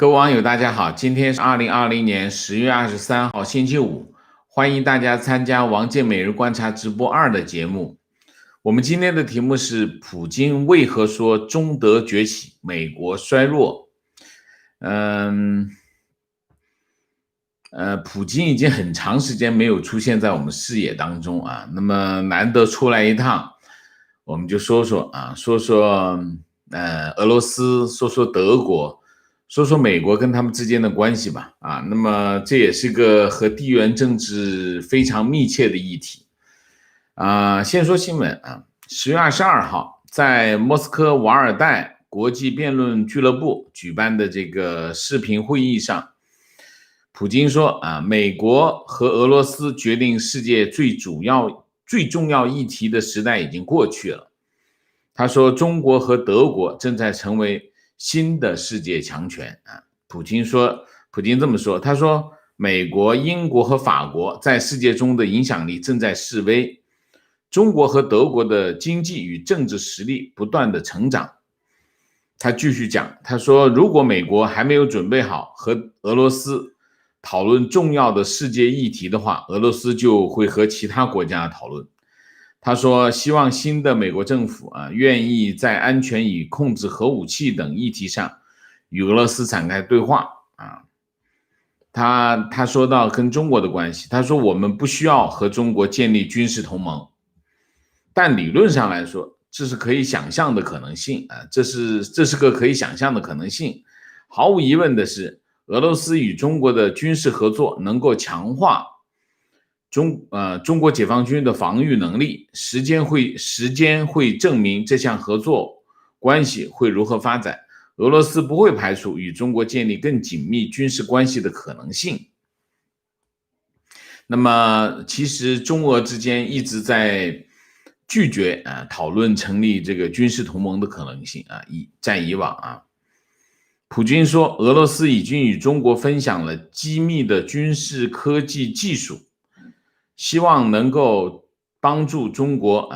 各位网友，大家好，今天是2020年10月23号，星期五，欢迎大家参加王健每日观察直播2的节目。我们今天的题目是：普京为何说中德崛起，美国衰弱？普京已经很长时间没有出现在我们视野当中啊，那么难得出来一趟，我们就说说俄罗斯，说说德国。说说美国跟他们之间的关系吧，那么这也是个和地缘政治非常密切的议题，先说新闻10月22号，在莫斯科瓦尔代国际辩论俱乐部举办的这个视频会议上，普京说美国和俄罗斯决定世界最重要议题的时代已经过去了。他说，中国和德国正在成为新的世界强权普京这么说，他说美国、英国和法国在世界中的影响力正在式微，中国和德国的经济与政治实力不断的成长。他继续讲，他说如果美国还没有准备好和俄罗斯讨论重要的世界议题的话，俄罗斯就会和其他国家讨论。他说希望新的美国政府愿意在安全与控制核武器等议题上与俄罗斯展开对话他说到跟中国的关系，他说我们不需要和中国建立军事同盟，但理论上来说这是可以想象的可能性这是个可以想象的可能性。毫无疑问的是，俄罗斯与中国的军事合作能够强化中国解放军的防御能力，时间会证明这项合作关系会如何发展。俄罗斯不会排除与中国建立更紧密军事关系的可能性。那么，其实中俄之间一直在拒绝讨论成立这个军事同盟的可能性在以往普京说，俄罗斯已经与中国分享了机密的军事科技技术。希望能够帮助中国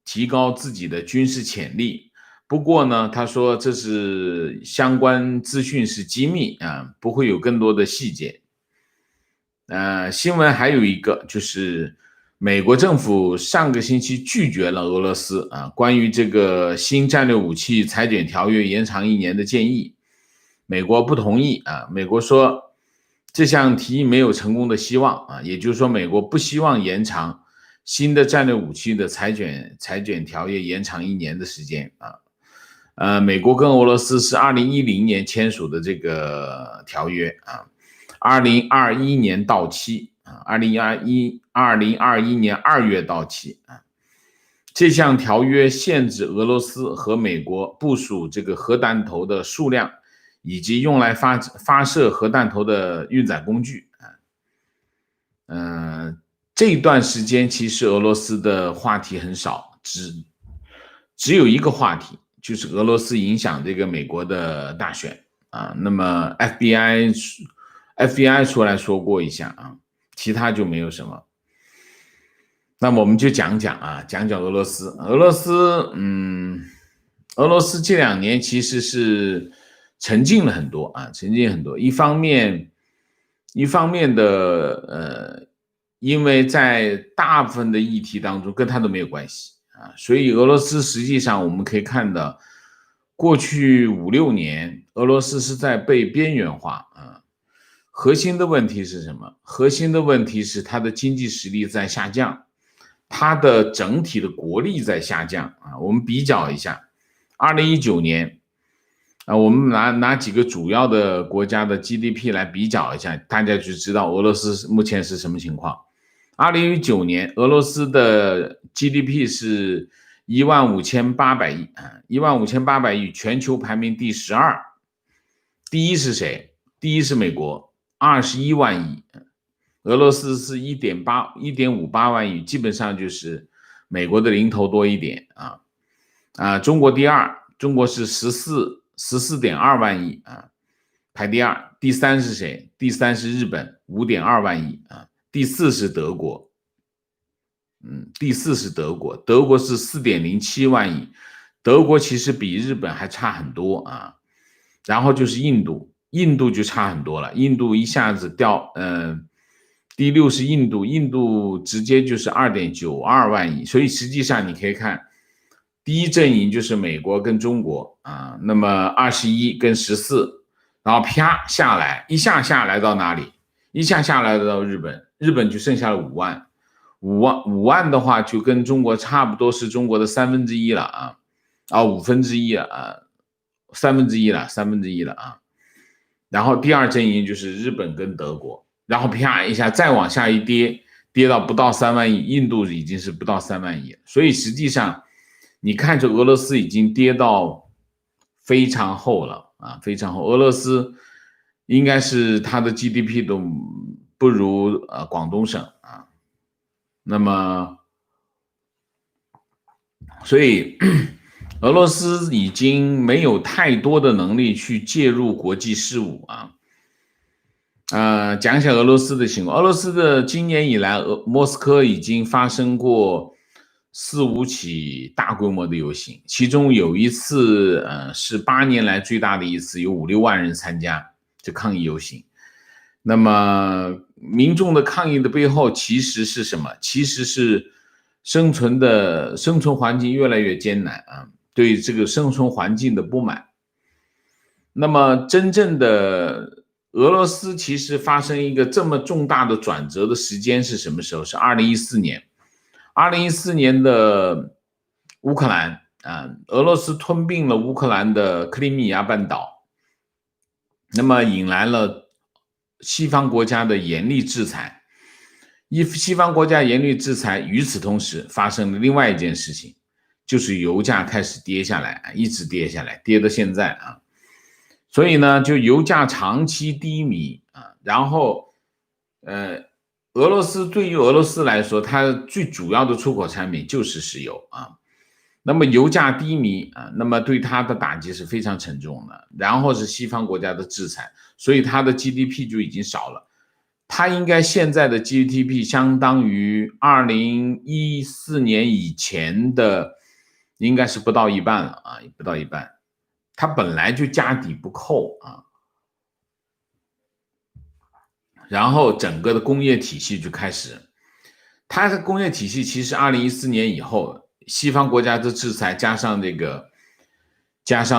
提高自己的军事潜力。不过呢，他说这是相关资讯是机密不会有更多的细节。新闻还有一个就是美国政府上个星期拒绝了俄罗斯关于这个新战略武器裁减条约延长1年的建议，美国不同意美国说这项提议没有成功的希望也就是说美国不希望延长新的战略武器的裁减条约延长1年的时间美国跟俄罗斯是2010年签署的这个条约2021年到期2021年2月到期这项条约限制俄罗斯和美国部署这个核弹头的数量，以及用来发射核弹头的运载工具这段时间其实俄罗斯的话题很少，只有一个话题，就是俄罗斯影响这个美国的大选那么 FBI 出来说过一下其他就没有什么。那么我们就讲讲俄罗斯。俄罗斯这2年其实是沉静了很多一方面的因为在大部分的议题当中跟他都没有关系所以俄罗斯实际上我们可以看到，过去5-6年俄罗斯是在被边缘化核心的问题是什么？核心的问题是它的经济实力在下降，它的整体的国力在下降我们比较一下2019年我们拿几个主要的国家的 GDP 来比较一下，大家就知道俄罗斯目前是什么情况。2019年俄罗斯的 GDP 是15800亿15800亿，全球排名第12。第一是谁？第一是美国21万亿，俄罗斯是1.58万亿，基本上就是美国的零头多一点中国第2，中国是14.2万亿排第2。第3是谁？第3是日本5.2万亿第4是德国德国是4.07万亿，德国其实比日本还差很多然后就是印度印度就差很多了，印度一下子掉，第六是印度，印度直接就是2.92万亿，所以实际上你可以看，第一阵营就是美国跟中国啊，那么21跟14，然后啪下来，一下下来到哪里？一下下来到日本，日本就剩下了5万，5万的话就跟中国差不多是中国的1/3了啊，1/5了啊，1/3了啊。然后第二阵营就是日本跟德国，然后啪一下再往下一跌，跌到不到3万亿，印度已经是不到3万亿了。所以实际上你看着俄罗斯已经跌到非常厚了啊，非常厚。俄罗斯应该是它的 GDP 都不如广东省啊。那么所以俄罗斯已经没有太多的能力去介入国际事务啊。讲一下俄罗斯的情况。俄罗斯的今年以来，莫斯科已经发生过4、5起大规模的游行，其中有一次，是8年来最大的一次，有5、6万人参加这抗议游行。那么民众的抗议的背后其实是什么？其实是生存环境越来越艰难啊，对这个生存环境的不满。那么真正的俄罗斯其实发生一个这么重大的转折的时间是什么时候？是2014年。2014年的乌克兰啊，俄罗斯吞并了乌克兰的克里米亚半岛，那么引来了西方国家的严厉制裁。西方国家严厉制裁，与此同时发生了另外一件事情，就是油价开始跌下来，一直跌下来，跌到现在啊。所以呢，就油价长期低迷啊，然后俄罗斯对于俄罗斯来说，它最主要的出口产品就是石油啊。那么油价低迷啊，那么对它的打击是非常沉重的。然后是西方国家的制裁，所以它的 GDP 就已经少了。它应该现在的 GDP 相当于2014年以前的，应该是不到一半了啊，不到一半。它本来就家底不厚啊，然后整个的工业体系就开始，它的工业体系其实2014年以后，西方国家的制裁加上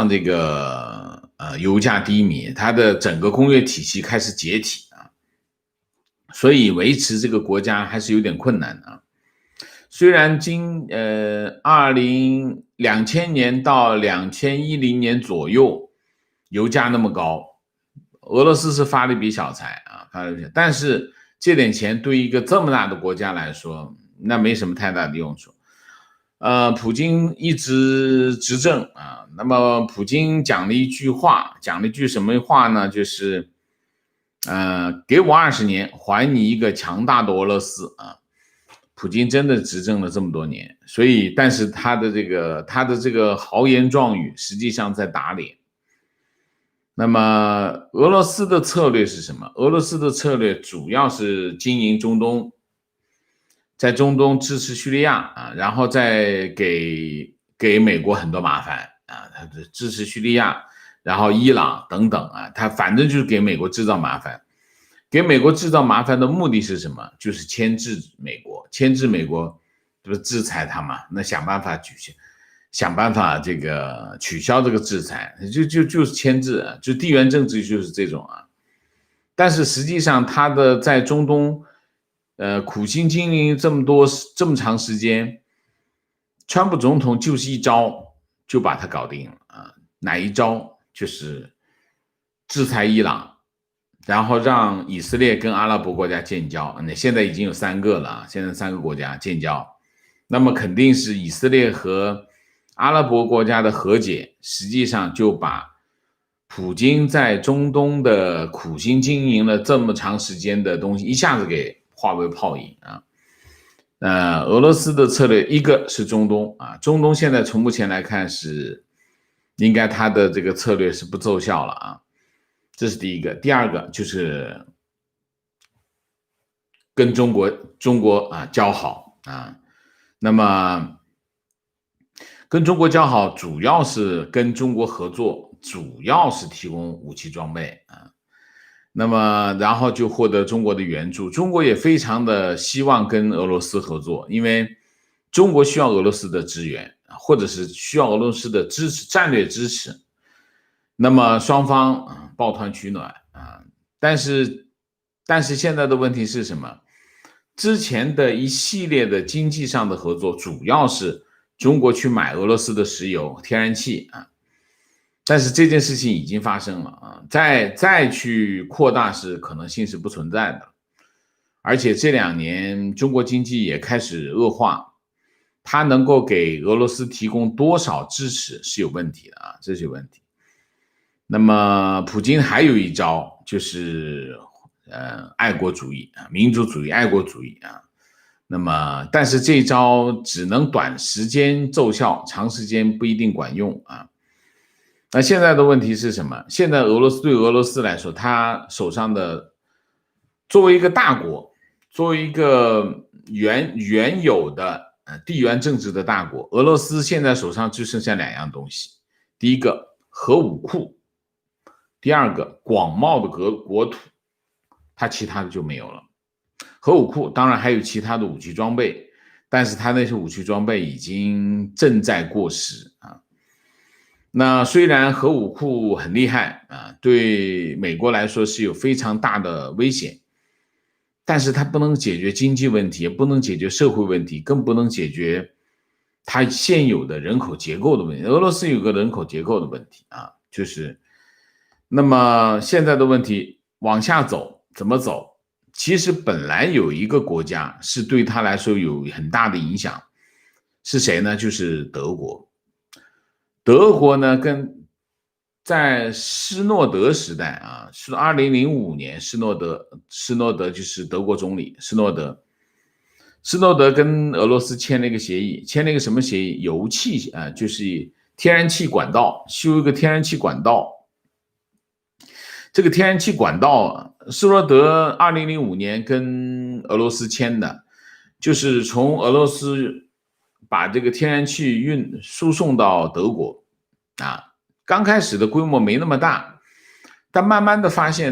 这个油价低迷，它的整个工业体系开始解体啊，所以维持这个国家还是有点困难啊。虽然2000年到2010年左右油价那么高，俄罗斯是发了一笔小财啊，但是这点钱对一个这么大的国家来说，那没什么太大的用处。普京一直执政啊，那么普京讲了一句什么话呢？就是给我20年，还你一个强大的俄罗斯啊。普京真的执政了这么多年，所以但是他的这个豪言壮语实际上在打脸。那么俄罗斯的策略是什么？俄罗斯的策略主要是经营中东，在中东支持叙利亚啊，然后再给美国很多麻烦啊，他支持叙利亚，然后伊朗等等啊，他反正就是给美国制造麻烦。给美国制造麻烦的目的是什么？就是牵制美国，这不制裁他嘛？那想办法这个取消这个制裁，就是牵制啊，就地缘政治就是这种啊。但是实际上，他的在中东，苦心经营这么长时间，川普总统就是一招就把他搞定了啊。哪一招？就是制裁伊朗。然后让以色列跟阿拉伯国家建交，那现在已经有3个了，现在3个国家建交，那么肯定是以色列和阿拉伯国家的和解，实际上就把普京在中东的苦心经营了这么长时间的东西一下子给化为泡影啊。俄罗斯的策略一个是中东啊，中东现在从目前来看是应该他的这个策略是不奏效了啊。这是第一个。第二个就是跟中国啊交好啊，那么跟中国交好主要是跟中国合作，主要是提供武器装备啊。那么然后就获得中国的援助，中国也非常的希望跟俄罗斯合作，因为中国需要俄罗斯的支援，或者是需要俄罗斯的支持，战略支持。那么双方抱团取暖啊，但是现在的问题是什么？之前的一系列的经济上的合作，主要是中国去买俄罗斯的石油、天然气啊，但是这件事情已经发生了啊，再去扩大是可能性是不存在的。而且这2年中国经济也开始恶化，它能够给俄罗斯提供多少支持是有问题的啊，这是有问题。那么普京还有一招，就是爱国主义啊，民族主义、爱国主义啊。那么但是这一招只能短时间奏效，长时间不一定管用啊。那现在的问题是什么？现在对俄罗斯来说，他手上的作为一个大国，作为一个原有的地缘政治的大国，俄罗斯现在手上就剩下2样东西：第一个核武库，第二个广袤的国土，它其他的就没有了。核武库当然还有其他的武器装备，但是它那些武器装备已经正在过时啊。那虽然核武库很厉害啊，对美国来说是有非常大的危险，但是它不能解决经济问题，也不能解决社会问题，更不能解决它现有的人口结构的问题。俄罗斯有个人口结构的问题啊，就是那么现在的问题往下走怎么走？其实本来有一个国家是对他来说有很大的影响，是谁呢？就是德国。德国呢，在施诺德时代啊，是2005年，施诺德就是德国总理施诺德跟俄罗斯签了一个协议，签了一个什么协议？油气啊，就是天然气管道，修一个天然气管道。这个天然气管道，施诺德2005年跟俄罗斯签的，就是从俄罗斯把这个天然气输送到德国啊。刚开始的规模没那么大，但慢慢的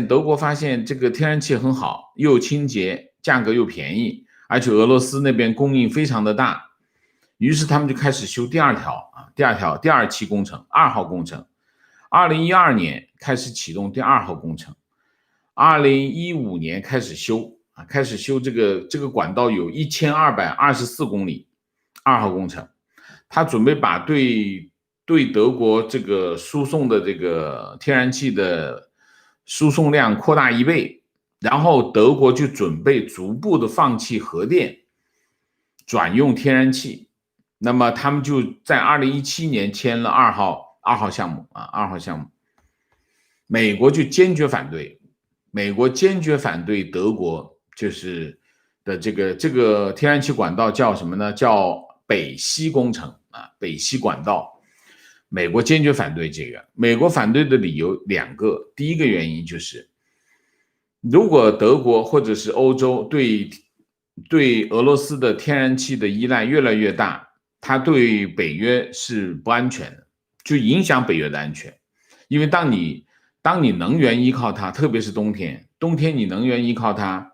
德国发现这个天然气很好，又清洁，价格又便宜，而且俄罗斯那边供应非常的大，于是他们就开始修第二期工程，2号工程。2012年开始启动第2号工程，2015年开始修这个管道有1224公里，2号工程，他准备把对德国这个输送的这个天然气的输送量扩大1倍，然后德国就准备逐步的放弃核电，转用天然气。那么他们就在2017年签了2号项目啊，2号项目，美国就坚决反对，德国就是的这个天然气管道叫什么呢？叫北溪工程啊，北溪管道，美国坚决反对这个。美国反对的理由2个，第一个原因就是，如果德国或者是欧洲对俄罗斯的天然气的依赖越来越大，它对北约是不安全的，就影响北约的安全。因为当你能源依靠它，特别是冬天你能源依靠它，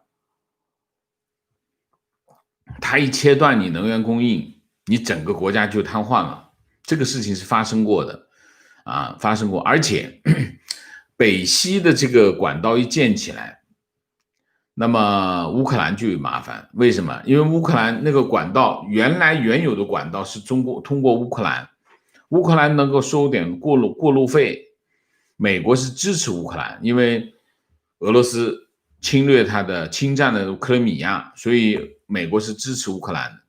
它一切断你能源供应，你整个国家就瘫痪了。这个事情是发生过的啊，而且北溪的这个管道一建起来，那么乌克兰就有麻烦。为什么？因为乌克兰那个管道原有的管道是通过乌克兰能够收点过路费，美国是支持乌克兰，因为俄罗斯侵占了克里米亚，所以美国是支持乌克兰的。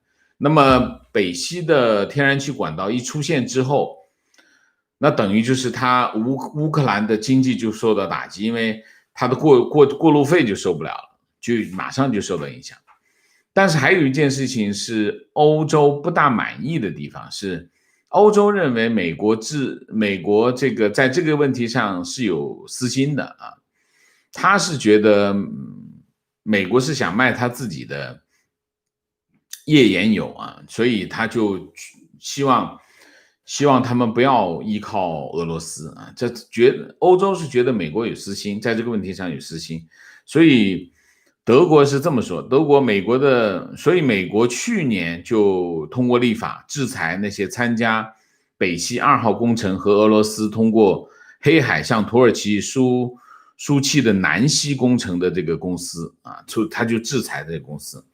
那么北溪的天然气管道一出现之后，那等于就是乌克兰的经济就受到打击，因为它的过路费就受不了了，就马上就受到影响。但是还有一件事情是欧洲不大满意的地方，是欧洲认为美国这个在这个问题上是有私心的啊，他是觉得美国是想卖他自己的页岩油啊，所以他就希望希望他们不要依靠俄罗斯啊。欧洲是觉得美国有私心，在这个问题上有私心，所以德国是这么说，所以美国去年就通过立法制裁那些参加北溪2号工程和俄罗斯通过黑海向土耳其输气的南溪工程的这个公司啊，他就制裁这个公司。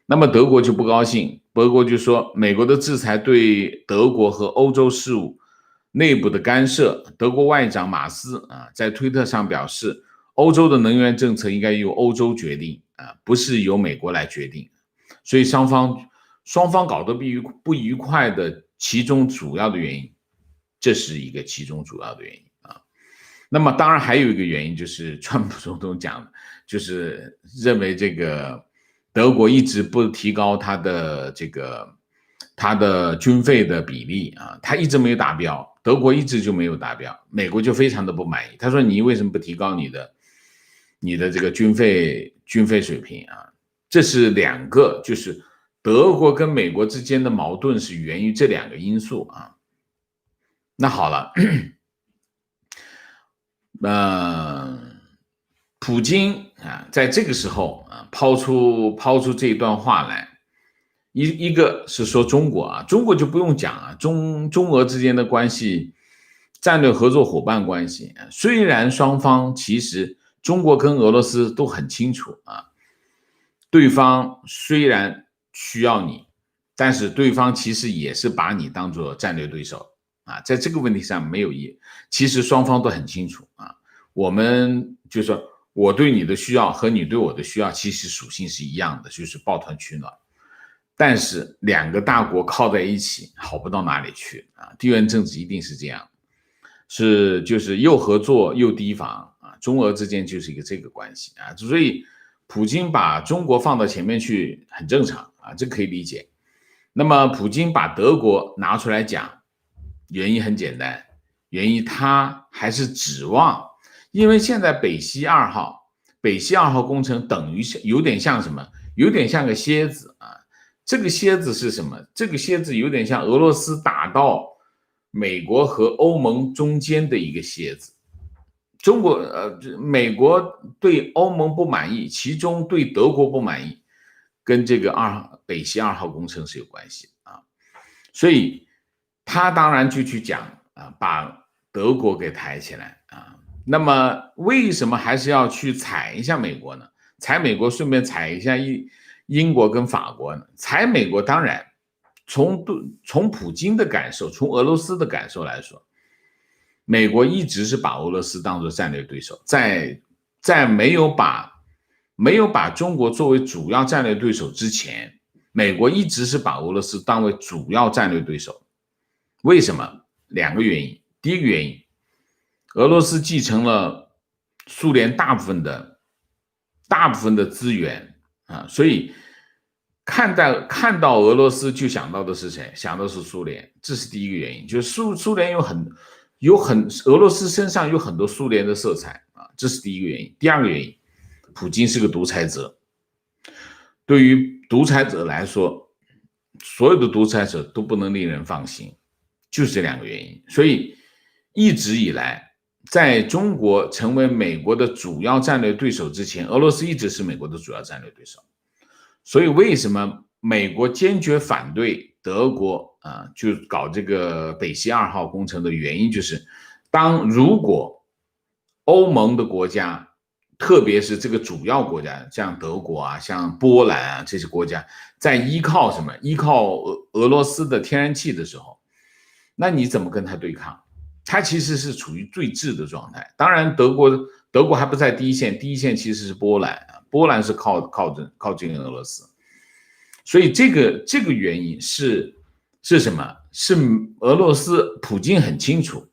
那么德国就不高兴，德国就说美国的制裁对德国和欧洲事务内部的干涉。德国外长马斯啊在推特上表示，欧洲的能源政策应该由欧洲决定啊，不是由美国来决定。所以双方搞得不愉快的其中主要的原因，这是一个其中主要的原因啊。那么当然还有一个原因就是川普总统讲的，就是认为这个德国一直不提高它的军费的比例啊，他一直没有达标，德国一直就没有达标，美国就非常的不满意。他说你为什么不提高你的这个军费水平啊？这是两个，就是德国跟美国之间的矛盾是源于这两个因素啊。那好了，普京啊，在这个时候啊，抛出这一段话来，一个是说中国啊，中国就不用讲啊，中俄之间的关系，战略合作伙伴关系，虽然双方其实中国跟俄罗斯都很清楚啊，对方虽然需要你，但是对方其实也是把你当作战略对手啊，在这个问题上没有其实双方都很清楚啊，我们就是说我对你的需要和你对我的需要其实属性是一样的，就是抱团取暖。但是两个大国靠在一起好不到哪里去啊，地缘政治一定是这样，就是又合作又提防啊，中俄之间就是一个这个关系啊，所以普京把中国放到前面去很正常啊，这可以理解。那么普京把德国拿出来讲，原因很简单，原因他还是指望，因为现在北溪二号工程等于有点像什么，有点像个蝎子啊。这个蝎子是什么？这个蝎子有点像俄罗斯打到美国和欧盟中间的一个蝎子。美国对欧盟不满意，其中对德国不满意，跟这个北溪2号工程是有关系啊。所以他当然就去讲啊，把德国给抬起来啊。那么为什么还是要去踩一下美国呢？踩美国顺便踩一下英国跟法国呢？踩美国当然从普京的感受，从俄罗斯的感受来说，美国一直是把俄罗斯当作战略对手，在没有把中国作为主要战略对手之前，美国一直是把俄罗斯当为主要战略对手。为什么？两个原因。第一个原因，俄罗斯继承了苏联大部分的资源啊，所以看到俄罗斯就想到的是谁？想到是苏联，这是第一个原因，就是苏联俄罗斯身上有很多苏联的色彩啊，这是第一个原因。第二个原因，普京是个独裁者，对于独裁者来说，所有的独裁者都不能令人放心，就是这两个原因。所以一直以来，在中国成为美国的主要战略对手之前，俄罗斯一直是美国的主要战略对手。所以为什么美国坚决反对德国就搞这个北溪2号工程的原因，就是如果欧盟的国家，特别是这个主要国家，像德国啊、像波兰啊这些国家，在依靠什么？依靠俄罗斯的天然气的时候，那你怎么跟他对抗？他其实是处于对峙的状态。当然，德国还不在第一线，第一线其实是波兰是靠近俄罗斯，所以这个原因是什么？是俄罗斯普京很清楚，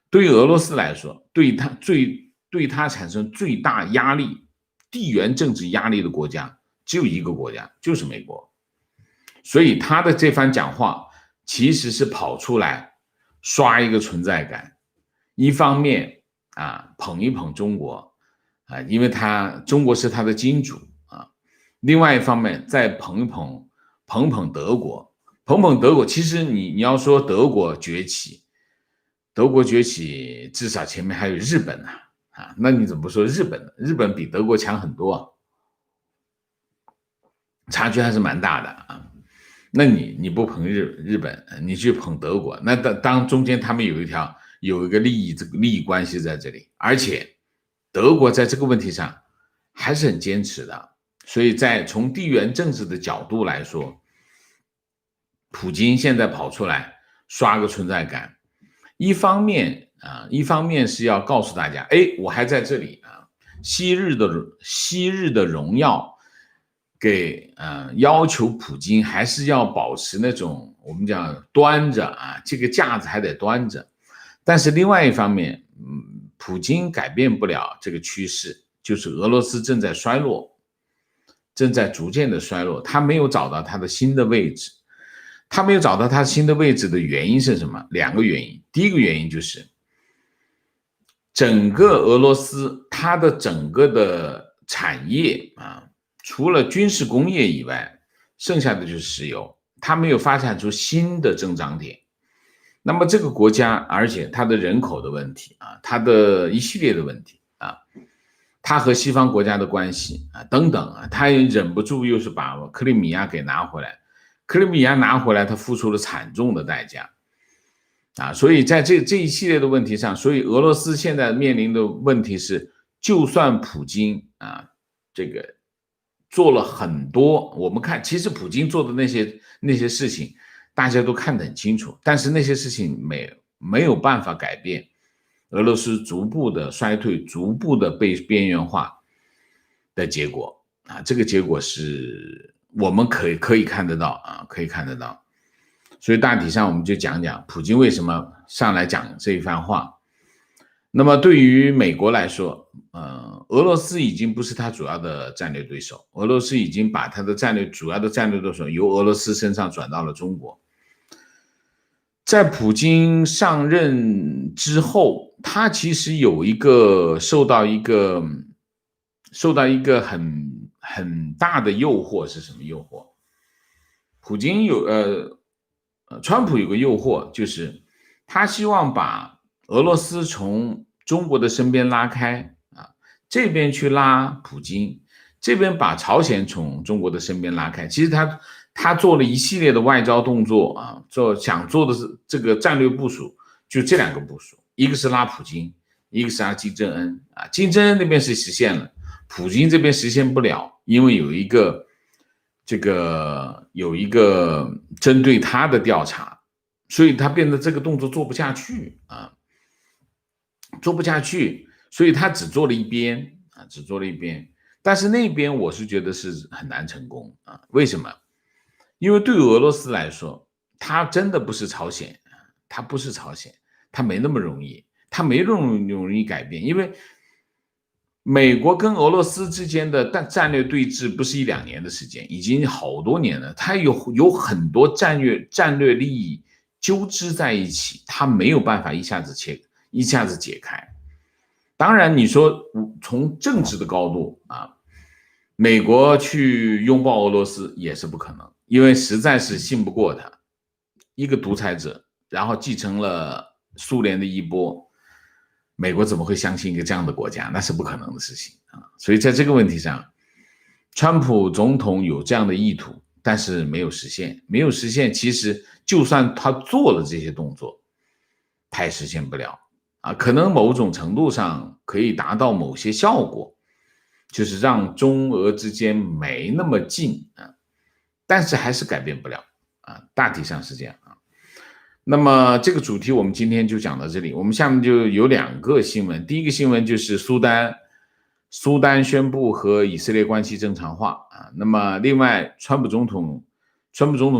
对于俄罗斯来说，对他产生最大压力、地缘政治压力的国家只有一个国家，就是美国。所以他的这番讲话其实是跑出来刷一个存在感，一方面捧一捧中国因为中国是他的金主另外一方面再捧德国，捧捧德国，其实你要说德国崛起，德国崛起至少前面还有日本呢，那你怎么不说日本呢？日本比德国强很多啊，差距还是蛮大的啊。那你不捧日本，你去捧德国，那当中间他们有一个这个利益关系在这里，而且德国在这个问题上还是很坚持的，所以从地缘政治的角度来说，普京现在跑出来刷个存在感，一方面是要告诉大家，哎，我还在这里啊，昔日的荣耀。要求普京还是要保持那种我们讲端着啊，这个架子还得端着。但是另外一方面，普京改变不了这个趋势，就是俄罗斯正在衰落，正在逐渐的衰落，他没有找到他的新的位置。他没有找到他新的位置的原因是什么？两个原因。第一个原因就是整个俄罗斯它的整个的产业啊。除了军事工业以外，剩下的就是石油，它没有发展出新的增长点。那么这个国家，而且它的人口的问题啊，它的一系列的问题啊，它和西方国家的关系啊等等啊，它也忍不住又是把克里米亚给拿回来，克里米亚拿回来，它付出了惨重的代价啊，所以在这一系列的问题上，所以俄罗斯现在面临的问题是，就算普京啊这个。做了很多，我们看，其实普京做的那些事情，大家都看得很清楚，但是那些事情没有办法改变俄罗斯逐步的衰退、逐步的被边缘化的结果啊，这个结果是我们可以看得到啊，可以看得到。所以大体上我们就讲讲普京为什么上来讲这一番话。那么对于美国来说，俄罗斯已经不是他主要的战略对手，俄罗斯已经把他的主要的战略对手由俄罗斯身上转到了中国。在普京上任之后，他其实有受到一个很大的诱惑，是什么诱惑？普京川普有个诱惑，就是他希望把俄罗斯从中国的身边拉开啊，这边去拉普京，这边把朝鲜从中国的身边拉开。其实他做了一系列的外交动作啊，想做的是这个战略部署，就这两个部署，一个是拉普京，一个是拉金正恩啊。金正恩那边是实现了，普京这边实现不了，因为有一个针对他的调查，所以他变得这个动作做不下去啊，做不下去，所以他只做了一边啊，只做了一边。但是那边我是觉得是很难成功啊，为什么？因为对俄罗斯来说，他真的不是朝鲜，他不是朝鲜，他没那么容易，他没那么容易改变，因为美国跟俄罗斯之间的战略对峙不是一两年的时间，已经好多年了。它有很多战略利益纠织在一起，它没有办法一下子解开。当然，你说从政治的高度啊，美国去拥抱俄罗斯也是不可能，因为实在是信不过他，一个独裁者，然后继承了苏联的衣钵。美国怎么会相信一个这样的国家？那是不可能的事情啊！所以在这个问题上，川普总统有这样的意图，但是没有实现。没有实现，其实就算他做了这些动作，他也实现不了啊。可能某种程度上可以达到某些效果，就是让中俄之间没那么近啊，但是还是改变不了啊。大体上是这样啊。那么这个主题我们今天就讲到这里，我们下面就有两个新闻。第一个新闻就是苏丹宣布和以色列关系正常化啊。那么另外，川普总统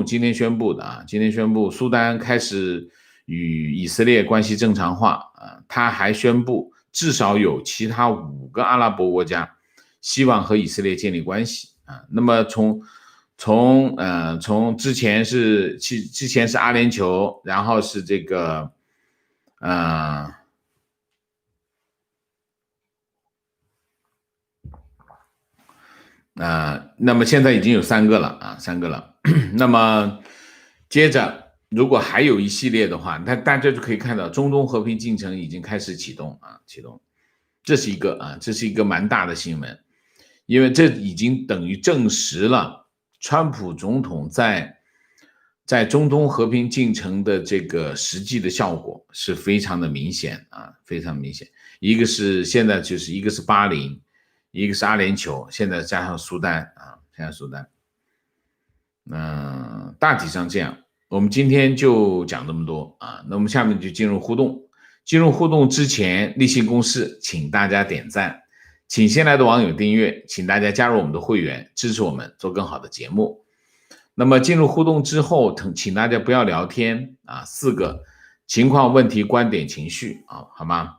今天宣布的啊，今天宣布苏丹开始与以色列关系正常化啊。他还宣布至少有其他5个阿拉伯国家希望和以色列建立关系啊。那么从之前是阿联酋，然后是这个那么现在已经有3个了啊，3个了。那么接着如果还有一系列的话，那大家就可以看到中东和平进程已经开始启动，这是一个蛮大的新闻，因为这已经等于证实了川普总统在中东和平进程的这个实际的效果是非常的明显，非常明显。一个是现在就是一个是巴林，一个是阿联酋，现在加上苏丹，大体上这样。我们今天就讲这么多，那我们下面就进入互动。进入互动之前，例行公事，请大家点赞，请新来的网友订阅，请大家加入我们的会员，支持我们做更好的节目。那么进入互动之后，请大家不要聊天，4个情况、问题、观点、情绪好吗？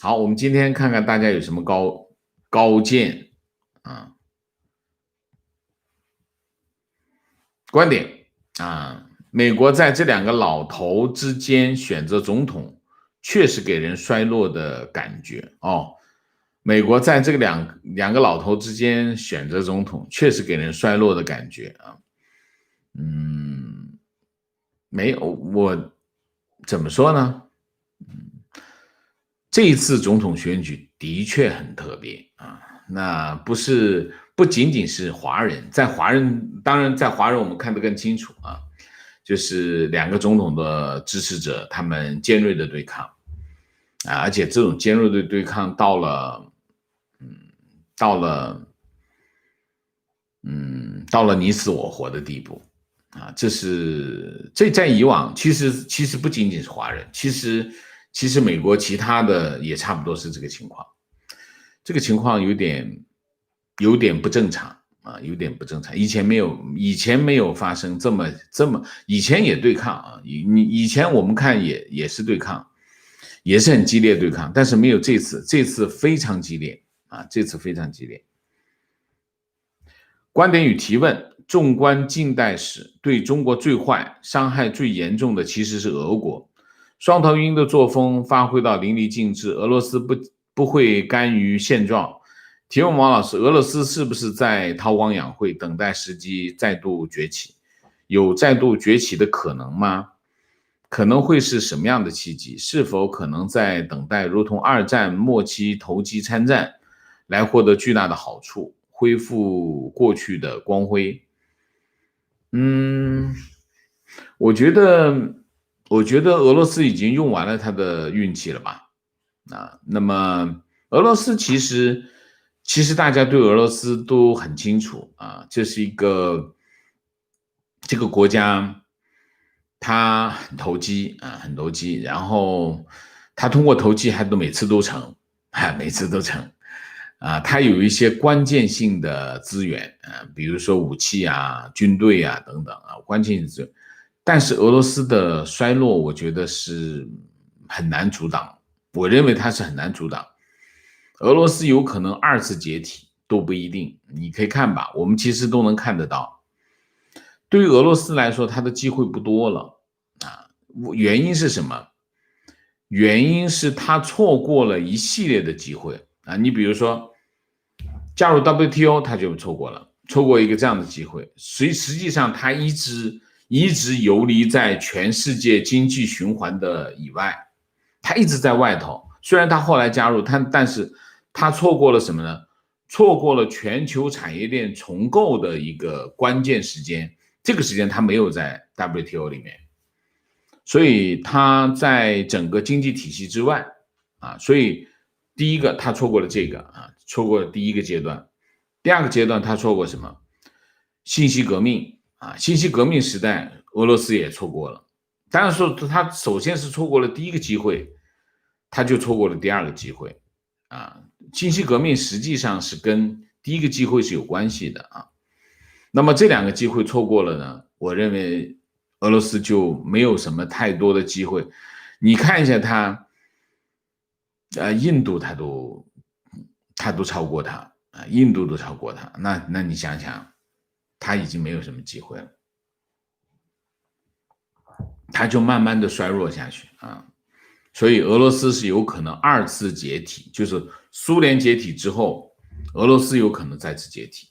好，我们今天看看大家有什么高见观点美国在这两个老头之间选择总统，确实给人衰落的感觉美国在这个两个老头之间选择总统，确实给人衰落的感觉没有，我怎么说呢？这一次总统选举的确很特别那不仅仅是华人，当然在华人我们看得更清楚就是两个总统的支持者他们尖锐的对抗而且这种尖锐的对抗到了你死我活的地步这在以往其实不仅仅是华人，其实美国其他的也差不多是这个情况，这个情况有点不正常有点不正常，以前没有发生这么以前也对抗以前我们看也是对抗，也是很激烈对抗，但是没有这次非常激烈这次非常激烈。观点与提问：纵观近代史，对中国最坏、伤害最严重的其实是俄国。双头鹰的作风发挥到淋漓尽致，俄罗斯不会甘于现状。提问王老师，俄罗斯是不是在韬光养晦，等待时机再度崛起？有再度崛起的可能吗？可能会是什么样的契机？是否可能在等待如同二战末期投机参战，来获得巨大的好处，恢复过去的光辉？我觉得俄罗斯已经用完了他的运气了吧？那么俄罗斯其实大家对俄罗斯都很清楚这是这个国家，他很投机很投机，然后他通过投机还每次都成每次都成他有一些关键性的资源比如说武器军队等等关键性资源。但是俄罗斯的衰落，我觉得是很难阻挡，我认为它是很难阻挡。俄罗斯有可能2次解体都不一定，你可以看吧，我们其实都能看得到。对于俄罗斯来说，它的机会不多了原因是什么？原因是它错过了一系列的机会你比如说加入 WTO， 它就错过一个这样的机会，实际上它一直游离在全世界经济循环的以外，他一直在外头。虽然他后来加入，但是他错过了什么呢？错过了全球产业链重构的一个关键时间，这个时间他没有在 WTO 里面，所以他在整个经济体系之外所以第一个他错过了这个错过了第一个阶段。第二个阶段他错过什么？信息革命信息革命时代，俄罗斯也错过了。当然说，他首先是错过了第一个机会，他就错过了第二个机会信息革命实际上是跟第一个机会是有关系的那么这两个机会错过了呢，我认为俄罗斯就没有什么太多的机会。你看一下他印度他都超过他印度都超过他，那你想想，他已经没有什么机会了，他就慢慢的衰弱下去所以俄罗斯是有可能2次解体，就是苏联解体之后，俄罗斯有可能再次解体，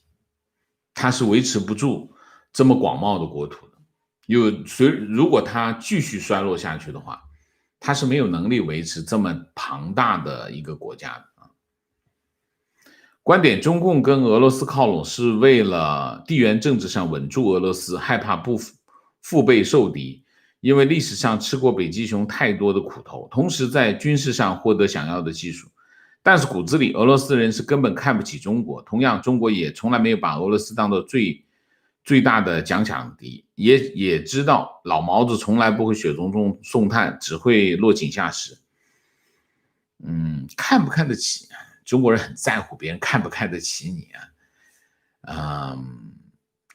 它是维持不住这么广袤的国土的，如果它继续衰落下去的话，它是没有能力维持这么庞大的一个国家的。观点：中共跟俄罗斯靠拢是为了地缘政治上稳住俄罗斯，害怕不腹背受敌，因为历史上吃过北极熊太多的苦头，同时在军事上获得想要的技术。但是骨子里，俄罗斯人是根本看不起中国。同样，中国也从来没有把俄罗斯当做最大的奖赏敌，也知道老毛子从来不会雪中送炭，只会落井下石。看不看得起啊？中国人很在乎别人看不看得起你啊。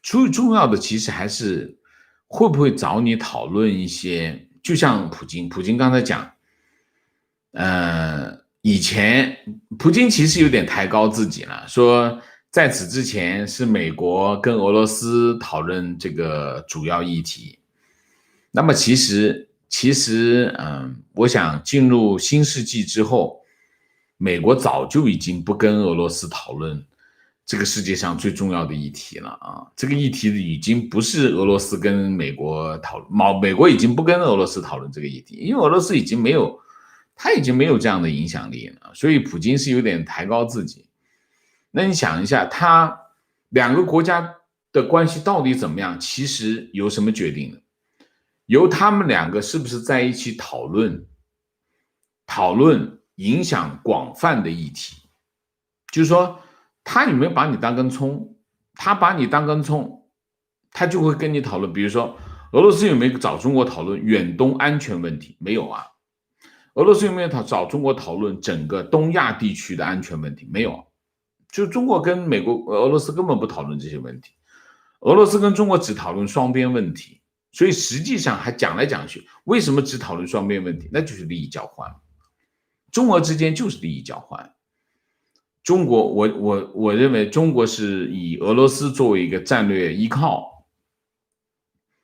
最重要的其实还是会不会找你讨论一些，就像普京刚才讲，以前普京其实有点抬高自己了，说在此之前是美国跟俄罗斯讨论这个主要议题。那么其实我想进入新世纪之后，美国早就已经不跟俄罗斯讨论这个世界上最重要的议题了啊！这个议题已经不是俄罗斯跟美国讨论，美国已经不跟俄罗斯讨论这个议题，因为俄罗斯已经没有这样的影响力了，所以普京是有点抬高自己。那你想一下，他两个国家的关系到底怎么样？其实由什么决定的？由他们两个是不是在一起讨论影响广泛的议题，就是说他有没有把你当根葱，他把你当根葱，他就会跟你讨论。比如说俄罗斯有没有找中国讨论远东安全问题？没有啊。俄罗斯有没有找中国讨论整个东亚地区的安全问题？没有。就中国跟美国、俄罗斯根本不讨论这些问题，俄罗斯跟中国只讨论双边问题。所以实际上还讲来讲去，为什么只讨论双边问题？那就是利益交换。中俄之间就是利益交换。中国，我认为中国是以俄罗斯作为一个战略依靠，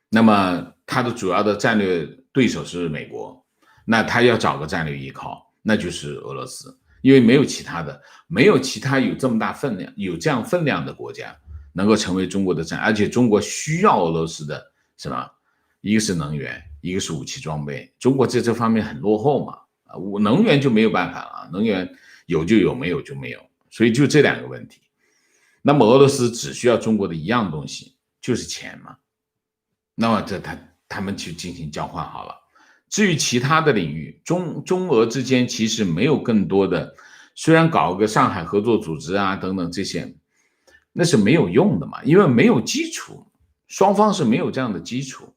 那么它的主要的战略对手是美国，那他要找个战略依靠，那就是俄罗斯，因为没有其他有这么大分量、有这样分量的国家能够成为中国的而且中国需要俄罗斯的什么？一个是能源，一个是武器装备，中国在这方面很落后嘛，能源就没有办法了，能源有就有，没有就没有，所以就这两个问题。那么俄罗斯只需要中国的一样东西，就是钱嘛，那么他们去进行交换好了。至于其他的领域，中俄之间其实没有更多的，虽然搞个上海合作组织啊等等这些，那是没有用的嘛，因为没有基础，双方是没有这样的基础。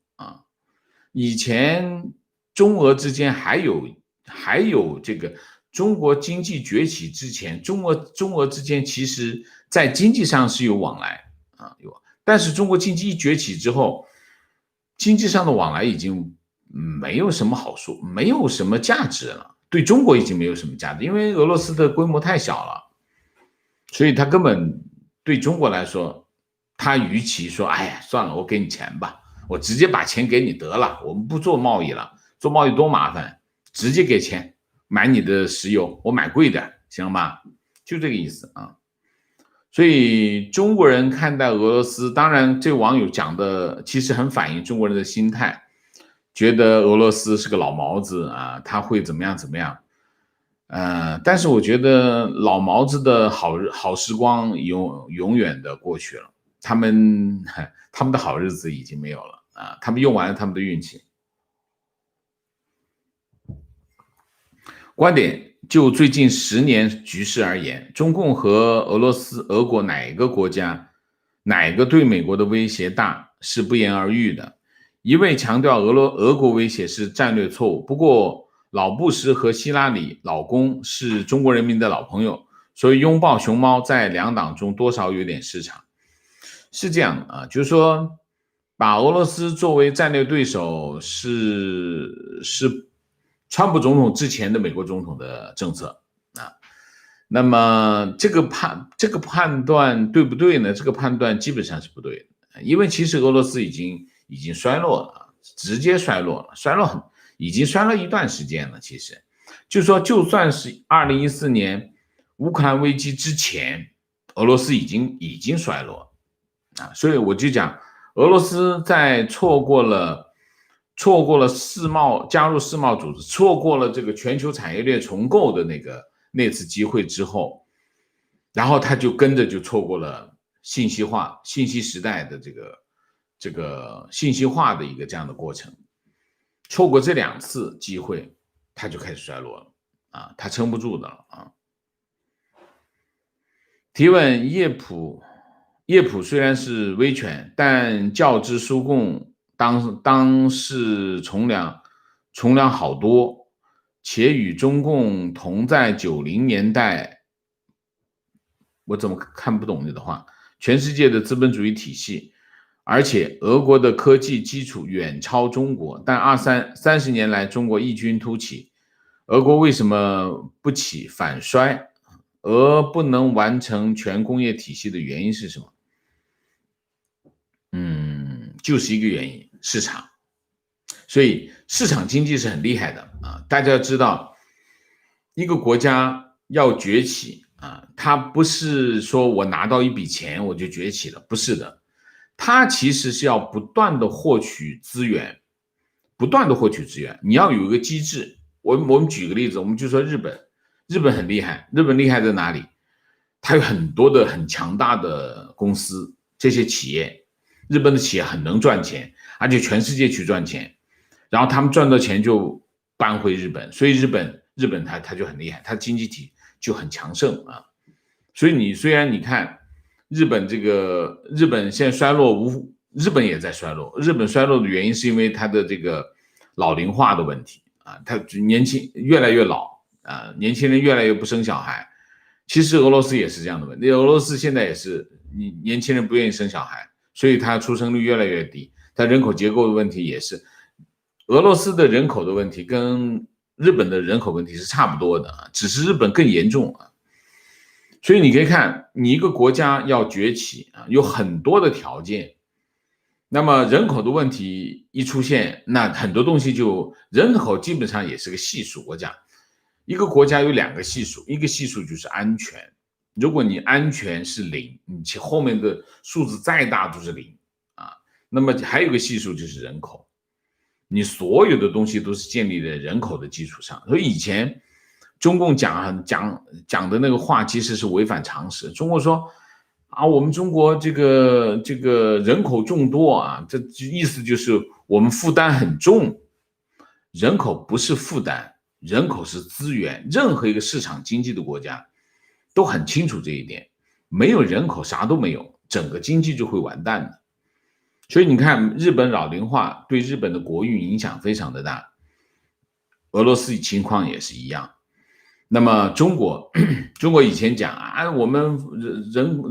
以前中俄之间还有这个中国经济崛起之前，中俄之间其实在经济上是有往来啊，但是中国经济一崛起之后，经济上的往来已经没有什么好说，没有什么价值了，对中国已经没有什么价值，因为俄罗斯的规模太小了，所以他根本对中国来说，他与其说哎呀算了，我给你钱吧，我直接把钱给你得了，我们不做贸易了，做贸易多麻烦，直接给钱买你的石油，我买贵的，行吧？就这个意思啊。所以中国人看待俄罗斯，当然这网友讲的其实很反映中国人的心态，觉得俄罗斯是个老毛子啊，他会怎么样怎么样。但是我觉得老毛子的好时光永远的过去了，他们的好日子已经没有了啊，他们用完了他们的运气。观点：就最近10年局势而言，中共和俄国哪个国家哪个对美国的威胁大是不言而喻的。一味强调俄国威胁是战略错误，不过老布什和希拉里老公是中国人民的老朋友，所以拥抱熊猫在两党中多少有点市场。是这样啊，就是说把俄罗斯作为战略对手是川普总统之前的美国总统的政策啊。那么这个判断对不对呢？这个判断基本上是不对的，因为其实俄罗斯已经衰落了，直接衰落了，已经衰落一段时间了。其实就是说，就算是2014年乌克兰危机之前，俄罗斯已经衰落啊。所以我就讲，俄罗斯在错过了加入世贸组织，错过了这个全球产业链重构的那次机会之后，然后他就跟着就错过了信息时代的这个信息化的一个这样的过程，错过这2次机会，他就开始衰落了啊，他撑不住的了啊。提问：叶普虽然是威权，但较之苏共当是从良好多，且与中共同在90年代，我怎么看不懂你的话？全世界的资本主义体系，而且俄国的科技基础远超中国，但30年来中国异军突起，俄国为什么不起反衰？俄不能完成全工业体系的原因是什么？就是一个原因，市场。所以市场经济是很厉害的啊！大家要知道，一个国家要崛起啊，它不是说我拿到一笔钱我就崛起了，不是的，它其实是要不断的获取资源，你要有一个机制。我们举个例子，我们就说日本很厉害，日本厉害在哪里？它有很多的很强大的公司，这些企业，日本的企业很能赚钱，而且全世界去赚钱，然后他们赚到钱就搬回日本，所以日本它就很厉害，它经济体就很强盛啊。所以虽然你看日本现在衰落，日本也在衰落，日本衰落的原因是因为它的这个老龄化的问题啊，它年轻越来越老啊，年轻人越来越不生小孩。其实俄罗斯也是这样的问题，俄罗斯现在也是年轻人不愿意生小孩，所以它出生率越来越低，它人口结构的问题也是。俄罗斯的人口的问题跟日本的人口问题是差不多的，只是日本更严重啊。所以你可以看，你一个国家要崛起啊，有很多的条件。那么人口的问题一出现，那很多东西人口基本上也是个系数。我讲一个国家有2个系数，一个系数就是安全，如果你安全是0，你后面的数字再大都是0啊。那么还有一个系数就是人口，你所有的东西都是建立在人口的基础上。所以以前中共讲的那个话其实是违反常识。中国说啊，我们中国这个人口众多啊，这意思就是我们负担很重。人口不是负担，人口是资源。任何一个市场经济的国家都很清楚这一点，没有人口啥都没有，整个经济就会完蛋的。所以你看，日本老龄化对日本的国运影响非常的大，俄罗斯情况也是一样。那么中国以前讲啊，我们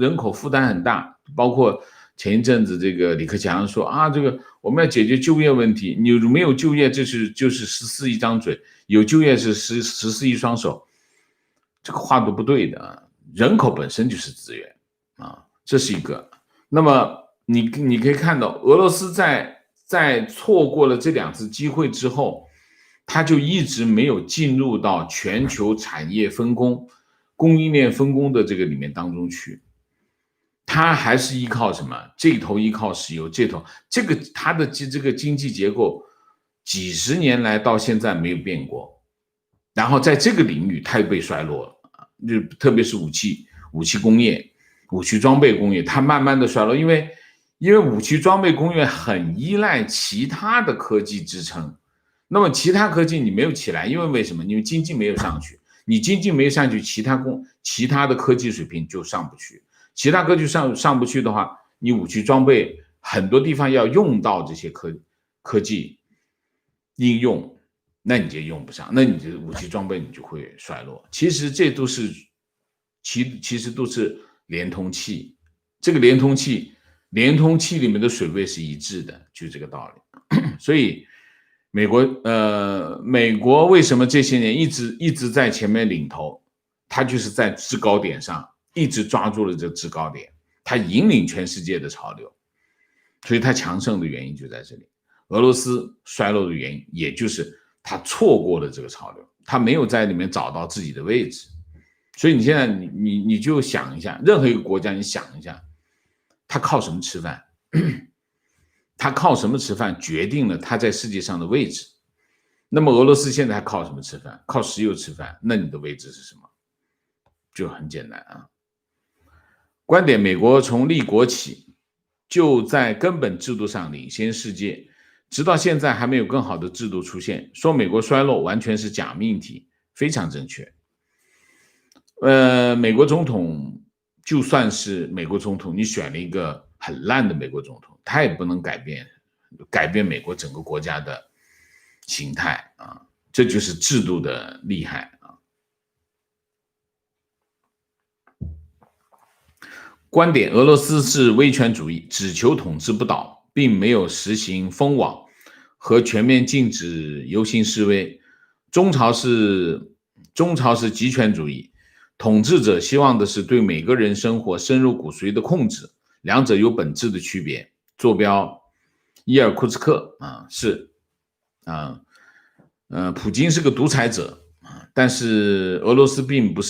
人口负担很大，包括前一阵子这个李克强说啊，这个我们要解决就业问题，你没有就业就是14亿张嘴，有就业是14亿双手，这个话都不对的啊。人口本身就是资源啊，这是一个。那么你可以看到，俄罗斯在错过了这2次机会之后，它就一直没有进入到全球产业分工、供应链分工的这个里面当中去。它还是依靠什么？这头依靠石油，这头它的这个经济结构几十年来到现在没有变过。然后在这个领域，它又被衰落了，就特别是武器工业、武器装备工业，它慢慢的衰落，因为武器装备工业很依赖其他的科技支撑。那么其他科技你没有起来，因为什么？因为经济没有上去，你经济没有上去，其他的科技水平就上不去，其他科技上不去的话，你武器装备很多地方要用到这些科技应用，那你就用不上，那你的武器装备你就会衰落。其实这都是其实都是连通器，这个连通器里面的水位是一致的，就这个道理。所以美国为什么这些年一直在前面领头？它就是在制高点上一直抓住了这制高点，它引领全世界的潮流，所以它强盛的原因就在这里。俄罗斯衰落的原因，也就是它错过了这个潮流，它没有在里面找到自己的位置。所以你现在你就想一下，任何一个国家，你想一下，它靠什么吃饭？它靠什么吃饭决定了它在世界上的位置。那么俄罗斯现在还靠什么吃饭？靠石油吃饭，那你的位置是什么？就很简单啊。观点：美国从立国起就在根本制度上领先世界，直到现在还没有更好的制度出现。说美国衰落完全是假命题，非常正确。美国总统就算是美国总统，你选了一个很烂的美国总统，他也不能改变美国整个国家的形态啊，这就是制度的厉害啊。观点：俄罗斯是威权主义，只求统治不倒，并没有实行封网和全面禁止游行示威。中朝是极权主义，统治者希望的是对每个人生活深入骨髓的控制，两者有本质的区别。坐标：伊尔库茨克普京是个独裁者但是俄罗斯并不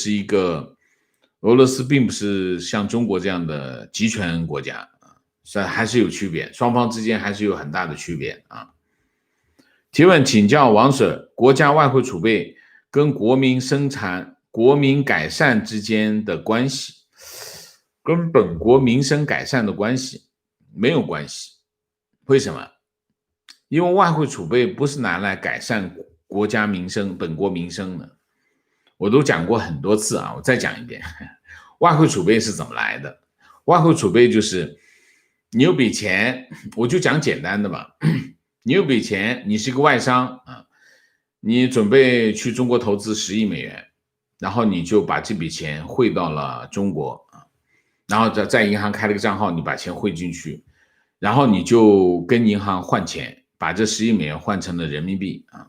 是像中国这样的集权国家还是有区别，双方之间还是有很大的区别啊。提问请教王 Sir， 国家外汇储备跟国民改善之间的关系，跟本国民生改善的关系没有关系。为什么？因为外汇储备不是拿来改善国家民生、本国民生的。我都讲过很多次啊，我再讲一遍，外汇储备是怎么来的？外汇储备就是你有笔钱，我就讲简单的吧，你有笔钱，你是一个外商啊，你准备去中国投资10亿美元，然后你就把这笔钱汇到了中国啊，然后在银行开了个账号，你把钱汇进去，然后你就跟银行换钱，把这10亿美元换成了人民币啊。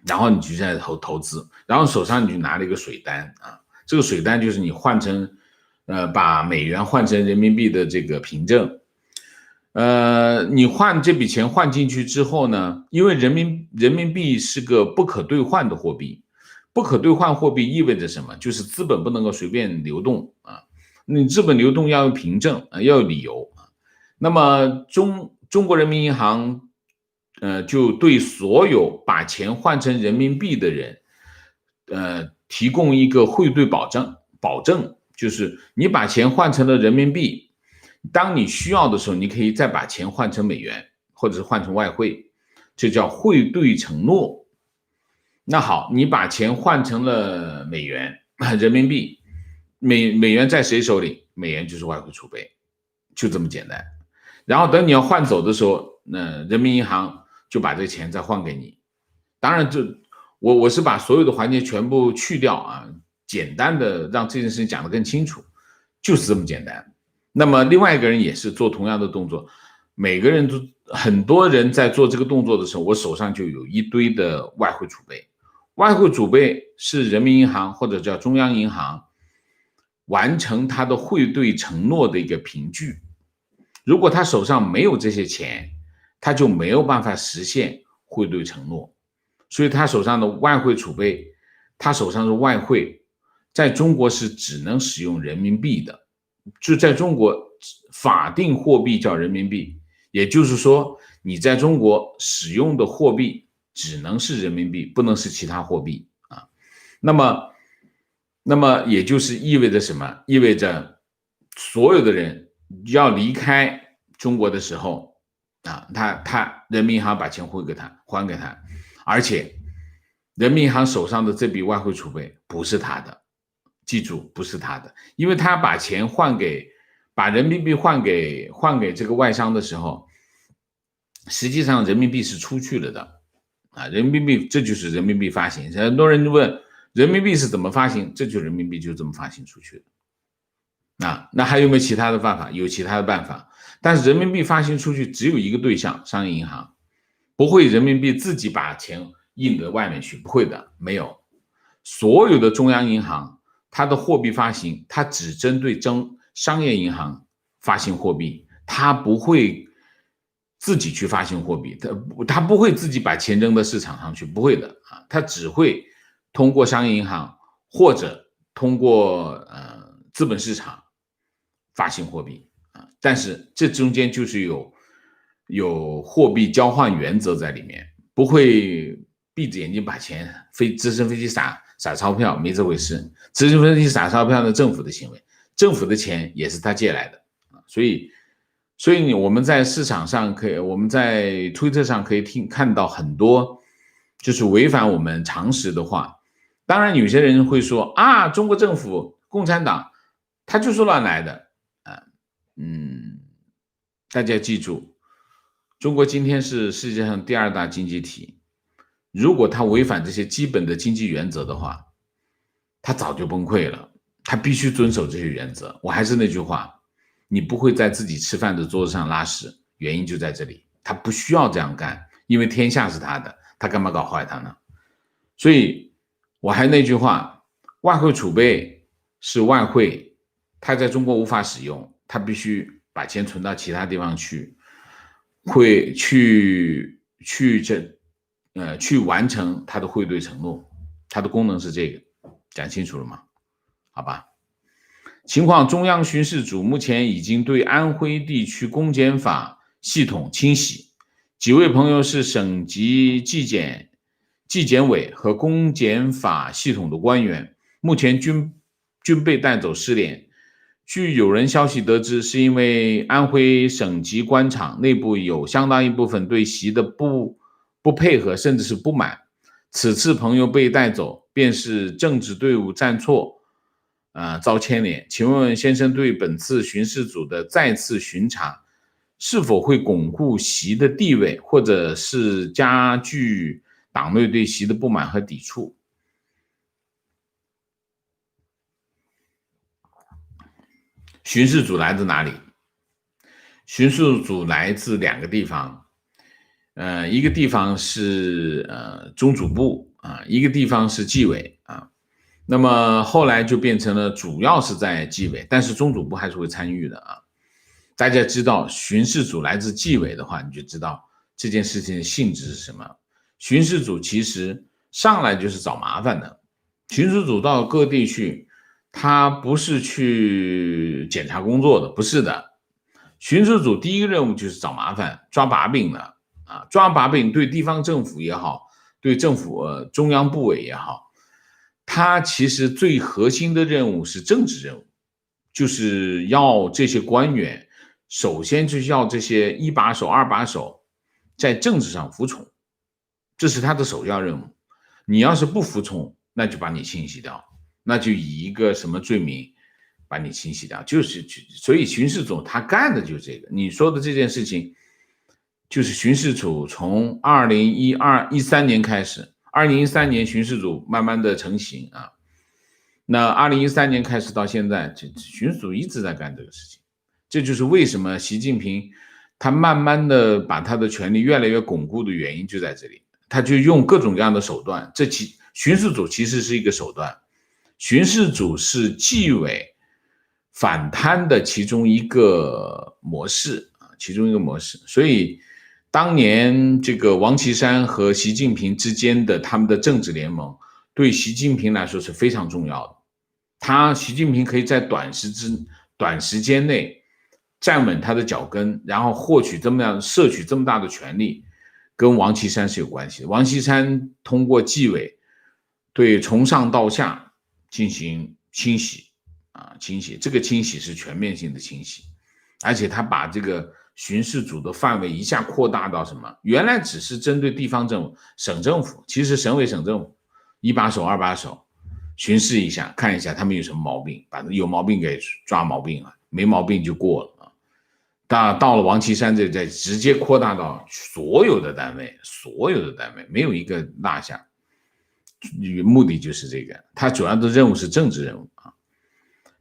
然后你就在投资，然后手上你就拿了一个水单啊，这个水单就是你换成把美元换成人民币的这个凭证。你换这笔钱换进去之后呢，因为人民币是个不可兑换的货币，不可兑换货币意味着什么？就是资本不能够随便流动啊，你资本流动要有凭证要有理由啊。那么中国人民银行就对所有把钱换成人民币的人，提供一个汇兑保证就是你把钱换成了人民币，当你需要的时候，你可以再把钱换成美元，或者是换成外汇，这叫汇兑承诺。那好，你把钱换成了美元、人民币，美元在谁手里？美元就是外汇储备，就这么简单。然后等你要换走的时候，人民银行就把这钱再换给你。当然我是把所有的环节全部去掉啊，简单的让这件事情讲得更清楚，就是这么简单。那么另外一个人也是做同样的动作，很多人在做这个动作的时候，我手上就有一堆的外汇储备。外汇储备是人民银行或者叫中央银行完成它的汇兑承诺的一个凭据。如果他手上没有这些钱，他就没有办法实现汇兑承诺。所以他手上的外汇储备，他手上的外汇，在中国是只能使用人民币的，就在中国法定货币叫人民币，也就是说你在中国使用的货币只能是人民币，不能是其他货币啊。那么也就是意味着什么？意味着所有的人要离开中国的时候啊，他人民银行把钱还给他，而且人民银行手上的这笔外汇储备不是他的，记住不是他的，因为他把钱把人民币换给这个外商的时候，实际上人民币是出去了的啊，人民币这就是人民币发行。很多人问人民币是怎么发行，这就是人民币就这么发行出去的啊。那还有没有其他的办法？有其他的办法，但是人民币发行出去只有一个对象，商业银行，不会人民币自己把钱印到外面去，不会的，没有。所有的中央银行它的货币发行，它只针对商业银行发行货币，它不会自己去发行货币，它不会自己把钱扔到市场上去，不会的啊，它只会通过商业银行或者通过资本市场发行货币啊。但是这中间就是有有货币交换原则在里面，不会闭着眼睛把钱直升飞机撒钞票，没这回事。直升飞机撒钞票是政府的行为，政府的钱也是他借来的，所以我们在市场上我们在推特上可以看到很多就是违反我们常识的话。当然有些人会说啊，中国政府共产党他就是乱来的大家记住，中国今天是世界上第2大经济体，如果他违反这些基本的经济原则的话，他早就崩溃了。他必须遵守这些原则。我还是那句话，你不会在自己吃饭的桌子上拉屎，原因就在这里。他不需要这样干，因为天下是他的，他干嘛搞坏他呢？所以我还那句话，外汇储备是外汇，他在中国无法使用，他必须把钱存到其他地方去，会去完成他的汇兑承诺，他的功能是这个，讲清楚了吗？好吧。情况，中央巡视组目前已经对安徽地区公检法系统清洗，几位朋友是省级纪检委和公检法系统的官员，目前均被带走失联。据有人消息得知，是因为安徽省级官场内部有相当一部分对习的不配合，甚至是不满。此次朋友被带走，便是政治队伍站错，遭牵连。请问先生对本次巡视组的再次巡查是否会巩固习的地位，或者是加剧党内对习的不满和抵触？巡视组来自哪里？巡视组来自2个地方，一个地方是中组部一个地方是纪委那么后来就变成了主要是在纪委，但是中组部还是会参与的大家知道巡视组来自纪委的话，你就知道这件事情的性质是什么。巡视组其实上来就是找麻烦的，巡视组到各地去，他不是去检查工作的，不是的。巡视组第一个任务就是找麻烦，抓把柄的抓把柄，对地方政府也好，对政府中央部委也好，他其实最核心的任务是政治任务，就是要这些官员，首先就是要这些1把手、2把手在政治上服从，这是他的首要任务。你要是不服从，那就把你清洗掉，那就以一个什么罪名把你清洗掉，所以巡视组他干的就是这个。你说的这件事情，就是巡视组从2013年开始，2013年巡视组慢慢的成型那2013年开始到现在，巡视组一直在干这个事情。这就是为什么习近平他慢慢的把他的权力越来越巩固的原因就在这里。他就用各种各样的手段，巡视组其实是一个手段，巡视组是纪委反贪的其中一个模式。所以当年这个王岐山和习近平之间的他们的政治联盟，对习近平来说是非常重要的。习近平可以在短时间内站稳他的脚跟，然后摄取这么大的权力，跟王岐山是有关系的。王岐山通过纪委对从上到下进行清洗，这个清洗是全面性的清洗，而且他把这个巡视组的范围一下扩大到什么？原来只是针对地方政府、省政府，其实省委、省政府1把手、2把手巡视一下，看一下他们有什么毛病，把有毛病给抓毛病了，没毛病就过了到了王岐山这直接扩大到所有的单位，没有一个落下，目的就是这个。他主要的任务是政治任务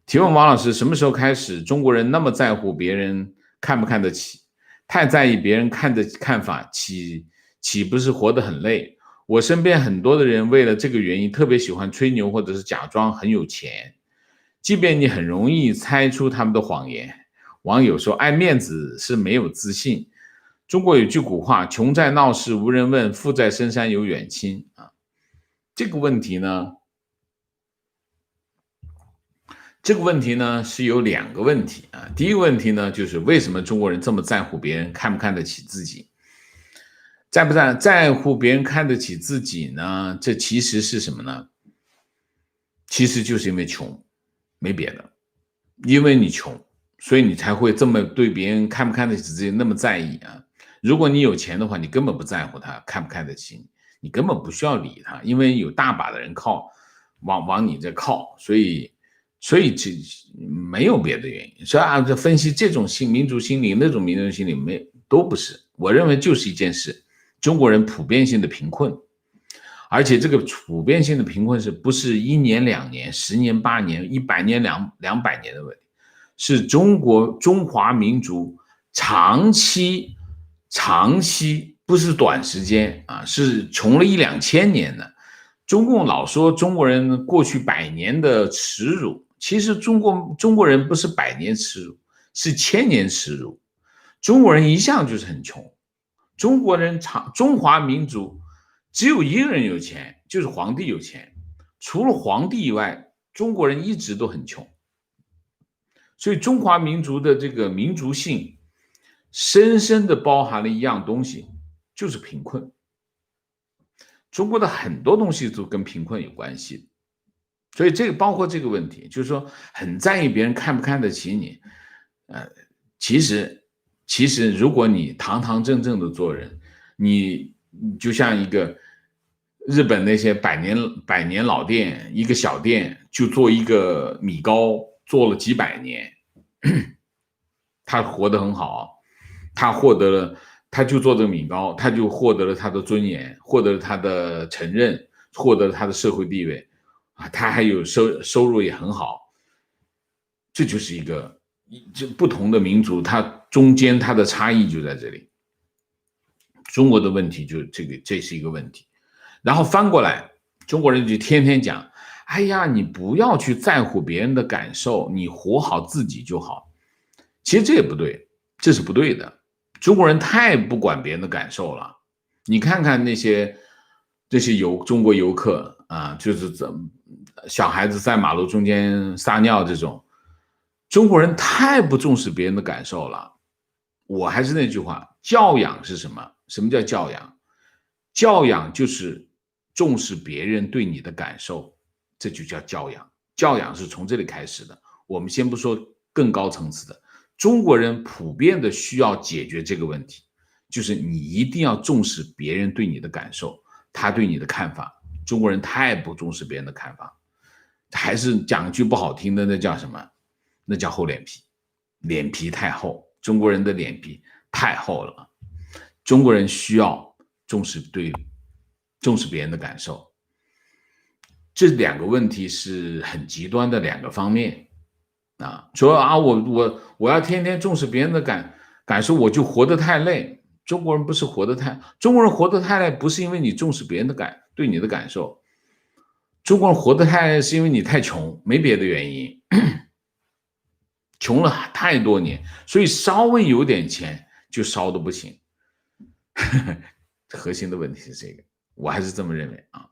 提问王老师，什么时候开始中国人那么在乎别人看不看得起？太在意别人看法，岂不是活得很累？我身边很多的人为了这个原因特别喜欢吹牛，或者是假装很有钱，即便你很容易猜出他们的谎言。网友说，爱面子是没有自信。中国有句古话，穷在闹市无人问，富在深山有远亲这个问题呢，这个问题呢是有两个问题啊。第一个问题呢，就是为什么中国人这么在乎别人看不看得起自己？在乎别人看得起自己呢？这其实是什么呢？其实就是因为穷，没别的。因为你穷，所以你才会这么对别人看不看得起自己那么在意啊。如果你有钱的话，你根本不在乎他看不看得起你，你根本不需要理他，因为有大把的人往你这靠，所以这没有别的原因。所以啊，这分析这种民族心理，那种民族心理都不是。我认为就是一件事，中国人普遍性的贫困。而且这个普遍性的贫困不是1年2年、10年8年、100年200年的问题，是中华民族长期不是短时间啊，是穷了1、2千年的。中共老说中国人过去100年的耻辱，其实中国人不是100年耻辱，是1000年耻辱。中国人一向就是很穷，中华民族只有一个人有钱，就是皇帝有钱，除了皇帝以外，中国人一直都很穷。所以中华民族的这个民族性深深的包含了一样东西，就是贫困。中国的很多东西都跟贫困有关系，所以这个包括这个问题，就是说很在意别人看不看得起你。其实如果你堂堂正正的做人，你就像一个日本那些百年老店，一个小店就做一个米糕，做了几百年，他活得很好，他就做这个米糕，他就获得了他的尊严，获得了他的承认，获得了他的社会地位啊，他还有收入也很好。这就是一个不同的民族，它中间它的差异就在这里。中国的问题就这是一个问题。然后翻过来，中国人就天天讲，哎呀，你不要去在乎别人的感受，你活好自己就好。其实这也不对，这是不对的。中国人太不管别人的感受了。你看看这些中国游客啊，就是小孩子在马路中间撒尿这种，中国人太不重视别人的感受了。我还是那句话，教养是什么？什么叫教养？教养就是重视别人对你的感受，这就叫教养。教养是从这里开始的。我们先不说更高层次的，中国人普遍的需要解决这个问题，就是你一定要重视别人对你的感受，他对你的看法。中国人太不重视别人的看法，还是讲句不好听的，那叫什么？那叫厚脸皮，脸皮太厚。中国人的脸皮太厚了。中国人需要重视别人的感受。这两个问题是很极端的两个方面啊。说啊，我要天天重视别人的感受，我就活得太累。中国人不是中国人活得太累，不是因为你重视别人的对你的感受，中国人活得太累是因为你太穷，没别的原因。穷了太多年，所以稍微有点钱就烧的不行。核心的问题是这个，我还是这么认为啊。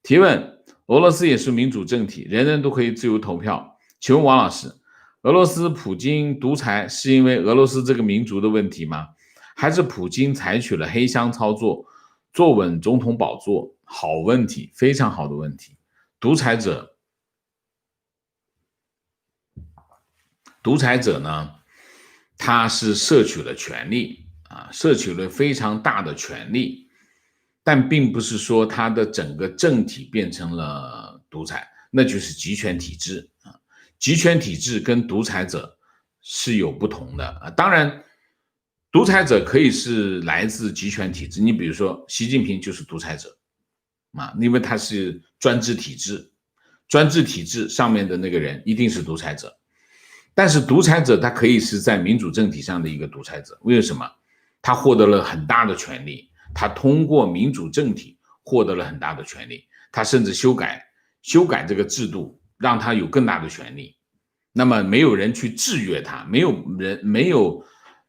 提问：俄罗斯也是民主政体，人人都可以自由投票。请问王老师，俄罗斯普京独裁是因为俄罗斯这个民族的问题吗？还是普京采取了黑箱操作，坐稳总统宝座？好问题，非常好的问题。独裁者呢，他是摄取了权力啊，摄取了非常大的权力，但并不是说他的整个政体变成了独裁，那就是集权体制啊。集权体制跟独裁者是有不同的啊。当然，独裁者可以是来自集权体制，你比如说习近平就是独裁者啊，因为他是专制体制，专制体制上面的那个人一定是独裁者。但是独裁者他可以是在民主政体上的一个独裁者，为什么？他获得了很大的权利，他通过民主政体获得了很大的权利，他甚至修改这个制度，让他有更大的权利。那么没有人去制约他，没有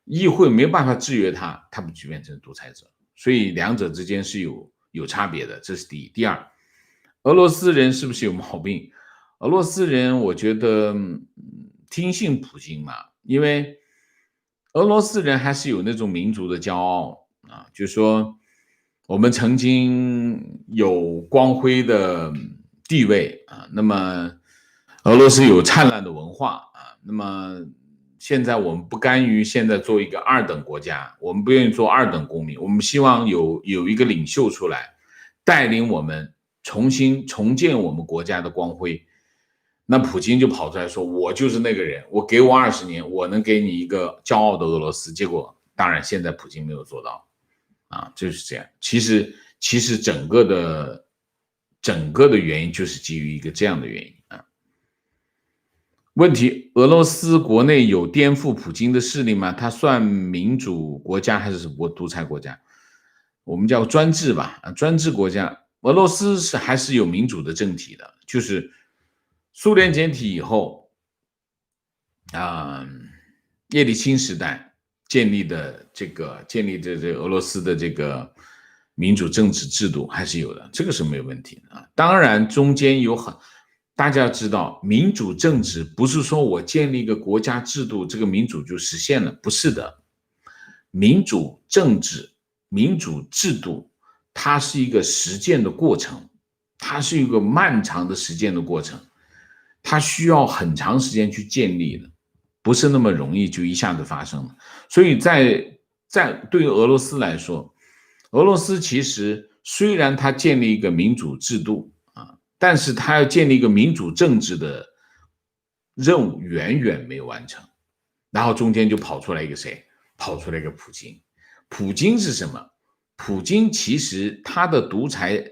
议会没有办法制约他，他不就变成独裁者？所以两者之间是有差别的，这是第一。第二，俄罗斯人是不是有毛病？俄罗斯人我觉得听信普京嘛，因为俄罗斯人还是有那种民族的骄傲啊，就是说我们曾经有光辉的地位啊，那么俄罗斯有灿烂的文化啊，那么现在我们不甘于现在做一个二等国家，我们不愿意做二等公民，我们希望有一个领袖出来，带领我们重新重建我们国家的光辉。那普京就跑出来说，我就是那个人，我给我20年，我能给你一个骄傲的俄罗斯。结果当然现在普京没有做到啊，就是这样。其实整个的原因就是基于一个这样的原因啊。问题，俄罗斯国内有颠覆普京的势力吗？它算民主国家还是独裁国家？我们叫专制吧，专制国家。俄罗斯还是有民主的政体的，就是苏联解体以后，叶利钦时代建立的这个俄罗斯的这个民主政治制度还是有的，这个是没有问题的啊。当然中间大家要知道，民主政治不是说我建立一个国家制度，这个民主就实现了，不是的。民主政治、民主制度，它是一个实践的过程，它是一个漫长的实践的过程，它需要很长时间去建立的，不是那么容易就一下子发生的。所以对于俄罗斯来说，俄罗斯其实虽然它建立一个民主制度啊，但是它要建立一个民主政治的任务远远没有完成。然后中间就跑出来一个谁？跑出来一个普京。普京是什么？普京其实他的独裁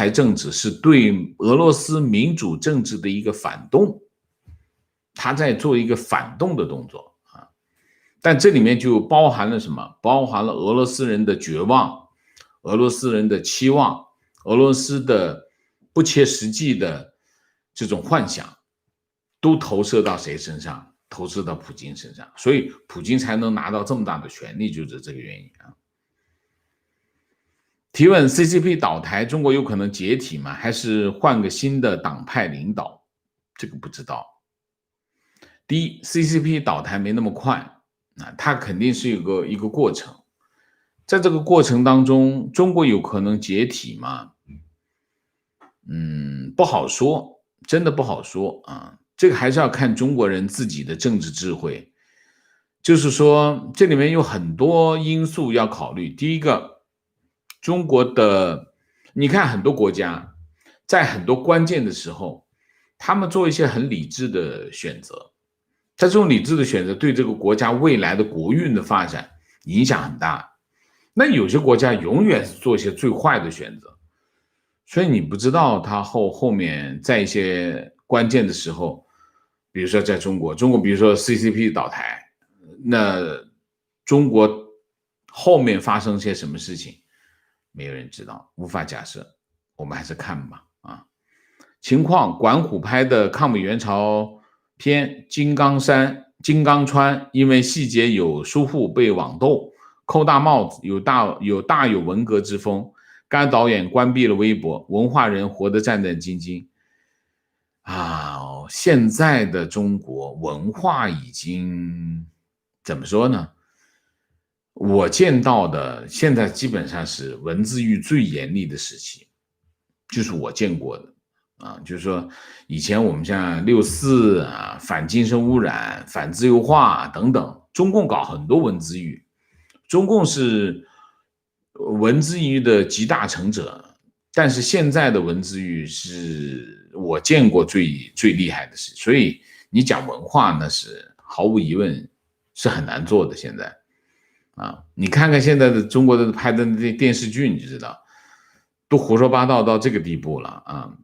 政治是对俄罗斯民主政治的一个反动，他在做一个反动的动作啊。但这里面就包含了什么？包含了俄罗斯人的绝望，俄罗斯人的期望，俄罗斯的不切实际的这种幻想，都投射到谁身上？投射到普京身上，所以普京才能拿到这么大的权力，就是这个原因啊。提问 ：CCP 倒台，中国有可能解体吗？还是换个新的党派领导？这个不知道。第一 ，CCP 倒台没那么快啊，它肯定是有一个过程。在这个过程当中，中国有可能解体吗？不好说，真的不好说啊。这个还是要看中国人自己的政治智慧，就是说这里面有很多因素要考虑。第一个，中国的，你看很多国家在很多关键的时候，他们做一些很理智的选择，在这种理智的选择对这个国家未来的国运的发展影响很大。那有些国家永远是做一些最坏的选择，所以你不知道他后面在一些关键的时候，比如说在中国比如说 CCP 倒台，那中国后面发生些什么事情，没有人知道，无法假设，我们还是看吧啊。情况，管虎拍的抗美援朝片《金刚川》，因为细节有疏忽被网斗，扣大帽子，大有文革之风。该导演关闭了微博，文化人活得战战兢兢啊！现在的中国文化已经怎么说呢？我见到的现在基本上是文字狱最严厉的时期，就是我见过的啊。就是说，以前我们像6·4啊、反精神污染、反自由化等等，中共搞很多文字狱，中共是文字狱的集大成者。但是现在的文字狱是我见过最厉害的事，所以你讲文化呢，是毫无疑问是很难做的。现在啊，你看看现在的中国的拍的电视剧，你就知道都胡说八道到这个地步了啊。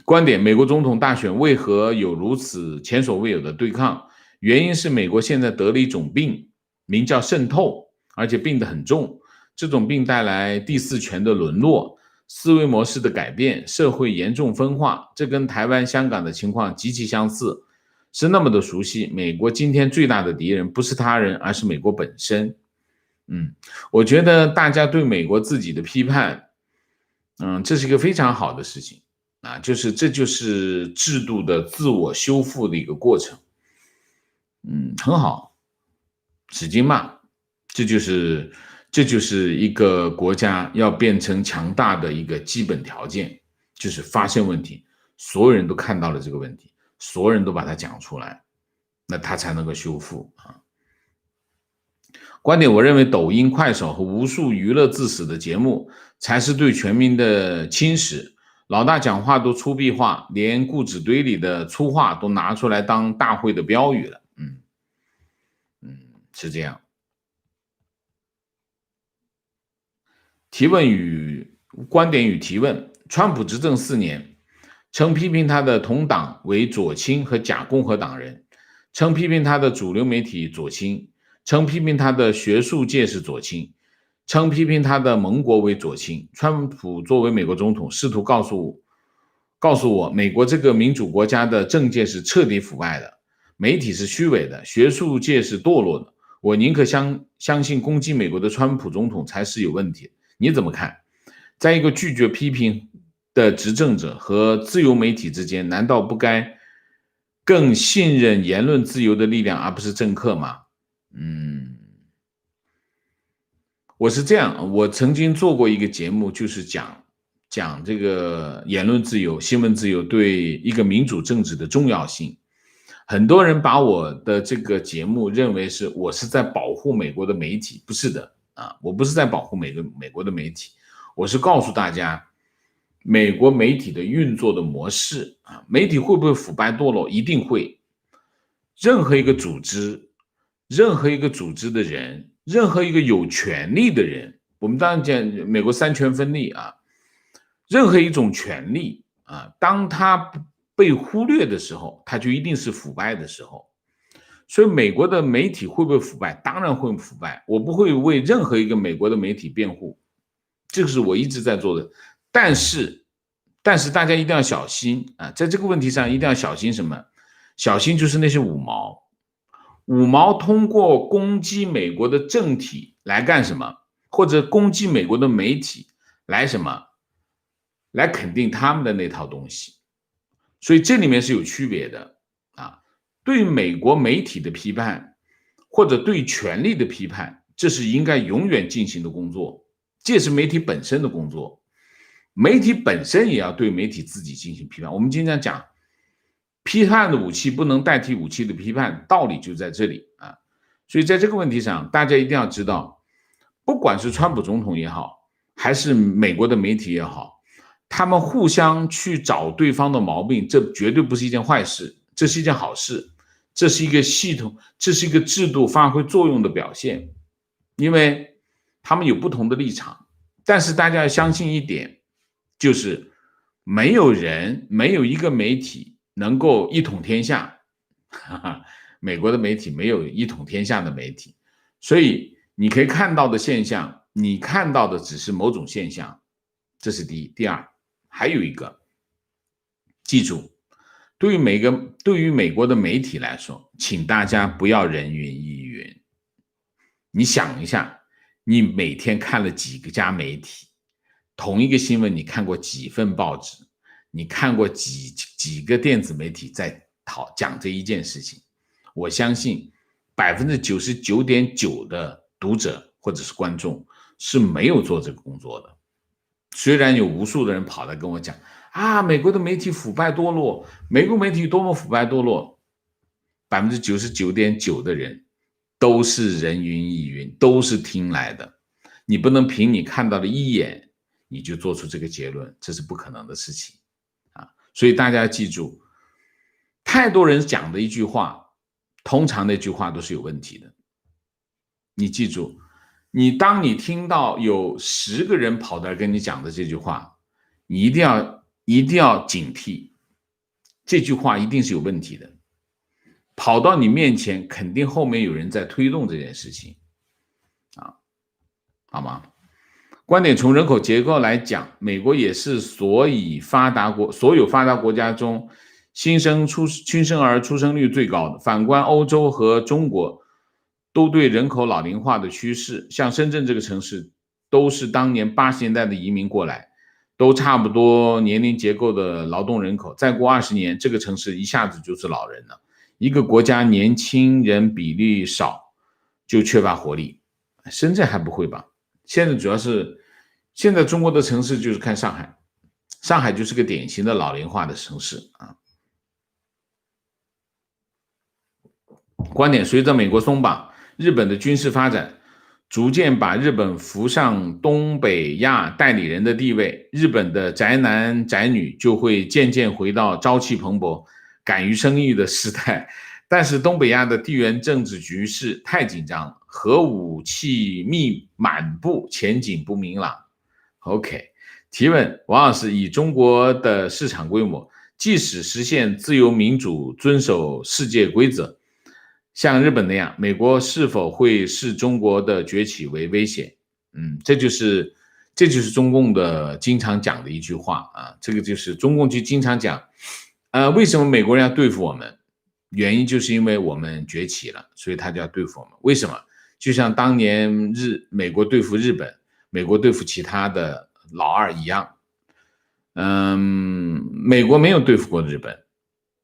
观点：美国总统大选为何有如此前所未有的对抗？原因是美国现在得了一种病，名叫渗透，而且病得很重。这种病带来第四权的沦落，思维模式的改变，社会严重分化，这跟台湾、香港的情况极其相似，是那么的熟悉。美国今天最大的敌人不是他人，而是美国本身。我觉得大家对美国自己的批判，这是一个非常好的事情这就是制度的自我修复的一个过程。很好，使劲骂，这就是一个国家要变成强大的一个基本条件，就是发现问题，所有人都看到了这个问题，所有人都把它讲出来，那它才能够修复观点，我认为抖音、快手和无数娱乐至死的节目才是对全民的侵蚀。老大讲话都粗鄙化，连故纸堆里的粗话都拿出来当大会的标语了。是这样。观点与提问：川普执政4年，曾批评他的同党为左倾和假共和党人，曾批评他的主流媒体左倾，曾批评他的学术界是左倾，曾批评他的盟国为左倾。川普作为美国总统，试图告诉我，美国这个民主国家的政界是彻底腐败的，媒体是虚伪的，学术界是堕落的。我宁可相信攻击美国的川普总统才是有问题。你怎么看？在一个拒绝批评的执政者和自由媒体之间，难道不该更信任言论自由的力量，而不是政客吗？我是这样，我曾经做过一个节目，就是讲这个言论自由、新闻自由对一个民主政治的重要性。很多人把我的这个节目认为是我是在保护美国的媒体，不是的我不是在保护美国的媒体，我是告诉大家美国媒体的运作的模式媒体会不会腐败堕落？一定会。任何一个组织的人，任何一个有权利的人，我们当然讲美国三权分立任何一种权利当他被忽略的时候，它就一定是腐败的时候。所以美国的媒体会不会腐败？当然会腐败。我不会为任何一个美国的媒体辩护，这个是我一直在做的。但是大家一定要小心在这个问题上一定要小心什么？小心就是那些五毛通过攻击美国的政体来干什么？或者攻击美国的媒体来什么？来肯定他们的那套东西。所以这里面是有区别的对美国媒体的批判或者对权力的批判，这是应该永远进行的工作，这也是媒体本身的工作。媒体本身也要对媒体自己进行批判。我们经常讲批判的武器不能代替武器的批判，道理就在这里所以在这个问题上，大家一定要知道，不管是川普总统也好，还是美国的媒体也好，他们互相去找对方的毛病，这绝对不是一件坏事，这是一件好事，这是一个系统，这是一个制度发挥作用的表现。因为他们有不同的立场，但是大家要相信一点，就是没有一个媒体能够一统天下美国的媒体没有一统天下的媒体，所以你可以看到的现象，你看到的只是某种现象，这是第一。第二，还有一个，记住，对于美国的媒体来说，请大家不要人云亦云。你想一下，你每天看了几家媒体，同一个新闻你看过几份报纸，你看过几个电子媒体在讲这一件事情，我相信 99.9% 的读者或者是观众是没有做这个工作的。虽然有无数的人跑来跟我讲美国的媒体腐败堕落，美国媒体多么腐败堕落， 99.9% 的人都是人云亦云，都是听来的。你不能凭你看到的一眼你就做出这个结论，这是不可能的事情所以大家记住，太多人讲的一句话，通常那句话都是有问题的。你记住，当你听到有10个人跑来跟你讲的这句话，你一定要警惕，这句话一定是有问题的。跑到你面前，肯定后面有人在推动这件事情好吗？观点从人口结构来讲，美国也是所有发达国家中新生儿出生率最高的。反观欧洲和中国，都对人口老龄化的趋势，像深圳这个城市都是当年80年代的移民过来，都差不多年龄结构的劳动人口，再过20年，这个城市一下子就是老人了。一个国家年轻人比例少，就缺乏活力。深圳还不会吧？现在主要是，现在中国的城市就是看上海，上海就是个典型的老龄化的城市啊。观点：随着美国松绑，日本的军事发展逐渐把日本扶上东北亚代理人的地位，日本的宅男宅女就会渐渐回到朝气蓬勃、敢于生育的时代。但是东北亚的地缘政治局势太紧张，核武器密满布，前景不明朗。OK， 提问：王老师，以中国的市场规模，即使实现自由民主，遵守世界规则，像日本那样，美国是否会视中国的崛起为威胁？这就是中共的经常讲的一句话啊，这个就是中共就经常讲，为什么美国人要对付我们？原因就是因为我们崛起了，所以他就要对付我们。为什么？就像当年美国对付日本，美国对付其他的老二一样。美国没有对付过日本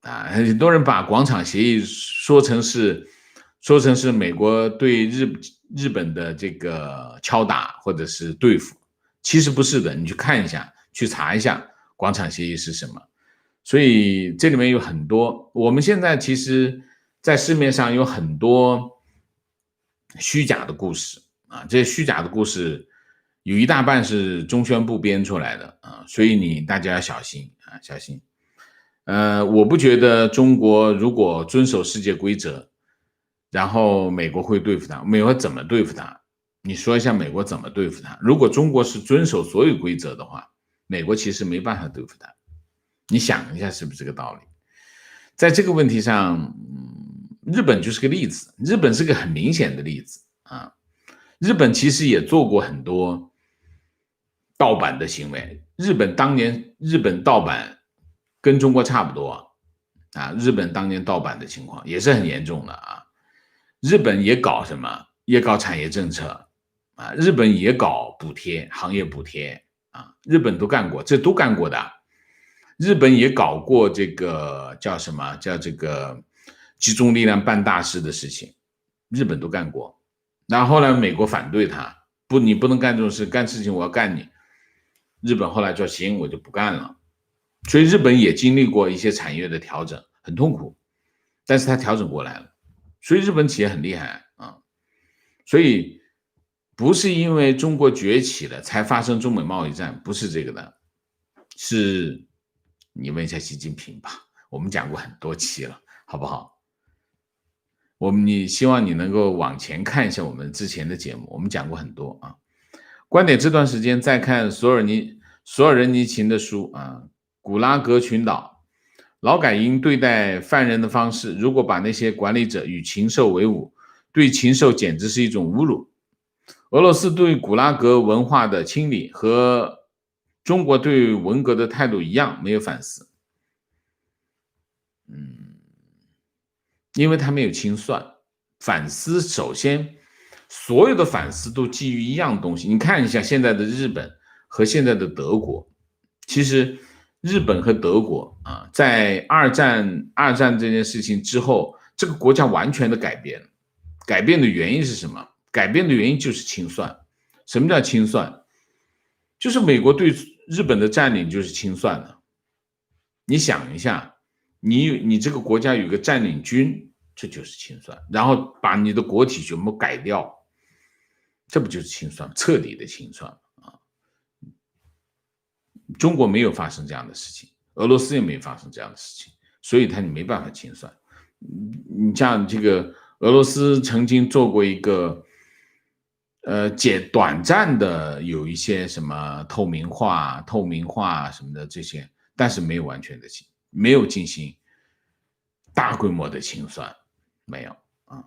啊，很多人把广场协议说成是美国对日本的这个敲打或者是对付，其实不是的，你去看一下，去查一下广场协议是什么。所以这里面有很多，我们现在其实在市面上有很多虚假的故事啊，这些虚假的故事有一大半是中宣部编出来的啊，所以大家要小心啊，小心。我不觉得中国如果遵守世界规则，然后美国会对付他，美国怎么对付他？你说一下美国怎么对付他？如果中国是遵守所有规则的话，美国其实没办法对付他。你想一下是不是这个道理？在这个问题上，日本就是个例子，日本是个很明显的例子啊。日本其实也做过很多盗版的行为，当年日本盗版跟中国差不多啊，日本当年盗版的情况也是很严重的啊。日本也搞什么？也搞产业政策啊，日本也搞补贴，行业补贴啊，日本都干过，这都干过的。日本也搞过这个叫什么？叫这个集中力量办大事的事情，日本都干过。然后后来美国反对他，你不能干这种事，干事情我要干你。日本后来说行，我就不干了。所以日本也经历过一些产业的调整，很痛苦，但是他调整过来了。所以日本企业很厉害啊。所以不是因为中国崛起了才发生中美贸易战，不是这个的，是你问一下习近平吧，我们讲过很多期了，好不好？你希望你能够往前看一下我们之前的节目，我们讲过很多啊。观点：这段时间在看索尔仁尼琴的书啊，古拉格群岛，劳改营对待犯人的方式，如果把那些管理者与禽兽为伍，对禽兽简直是一种侮辱。俄罗斯对古拉格文化的清理和中国对文革的态度一样，没有反思。因为他没有清算。反思首先所有的反思都基于一样东西，你看一下现在的日本和现在的德国，其实日本和德国啊，在二战这件事情之后，这个国家完全的改变了。改变的原因是什么？改变的原因就是清算。什么叫清算？就是美国对日本的占领就是清算的。你想一下，你这个国家有个占领军，这就是清算，然后把你的国体全部改掉，这不就是清算，彻底的清算啊！中国没有发生这样的事情，俄罗斯也没有发生这样的事情，所以你没办法清算。你像这个俄罗斯曾经做过一个短暂的有一些什么透明化什么的这些，但是没有完全的没有进行大规模的清算，没有啊。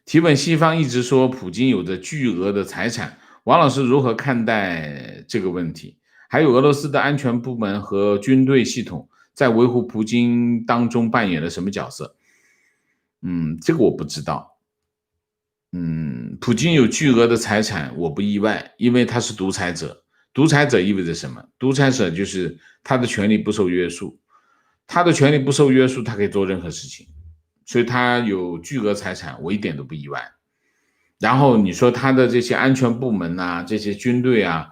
提问：西方一直说普京有着巨额的财产，王老师如何看待这个问题？还有俄罗斯的安全部门和军队系统在维护普京当中扮演了什么角色？这个我不知道。普京有巨额的财产我不意外，因为他是独裁者，独裁者意味着什么？独裁者就是他的权利不受约束，他的权利不受约束，他可以做任何事情，所以他有巨额财产，我一点都不意外。然后你说他的这些安全部门啊，这些军队啊，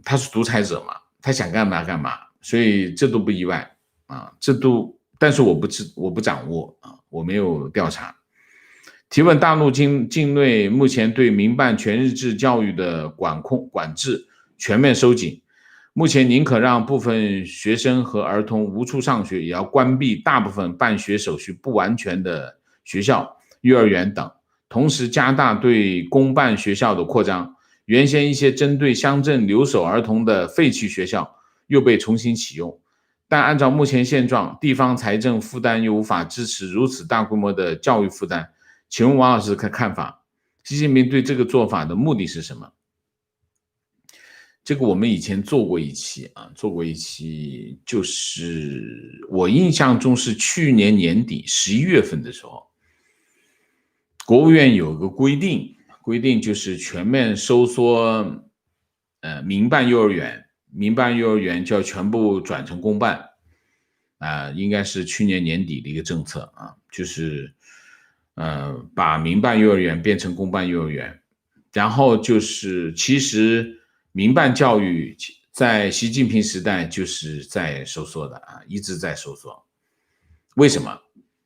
他是独裁者嘛，他想干嘛干嘛，所以这都不意外啊，但是我不掌握啊，我没有调查。提问：大陆境内目前对民办全日制教育的管制全面收紧，目前宁可让部分学生和儿童无处上学，也要关闭大部分办学手续不完全的学校、幼儿园等，同时加大对公办学校的扩张。原先一些针对乡镇留守儿童的废弃学校又被重新启用，但按照目前现状，地方财政负担又无法支持如此大规模的教育负担。请问王老师的看法，习近平对这个做法的目的是什么？这个我们以前做过一期，就是我印象中是去年年底11月份的时候，国务院有个规定就是全面收缩民办幼儿园就要全部转成公办应该是去年年底的一个政策啊，就是把民办幼儿园变成公办幼儿园，然后就是其实民办教育在习近平时代就是在收缩的啊，一直在收缩。为什么？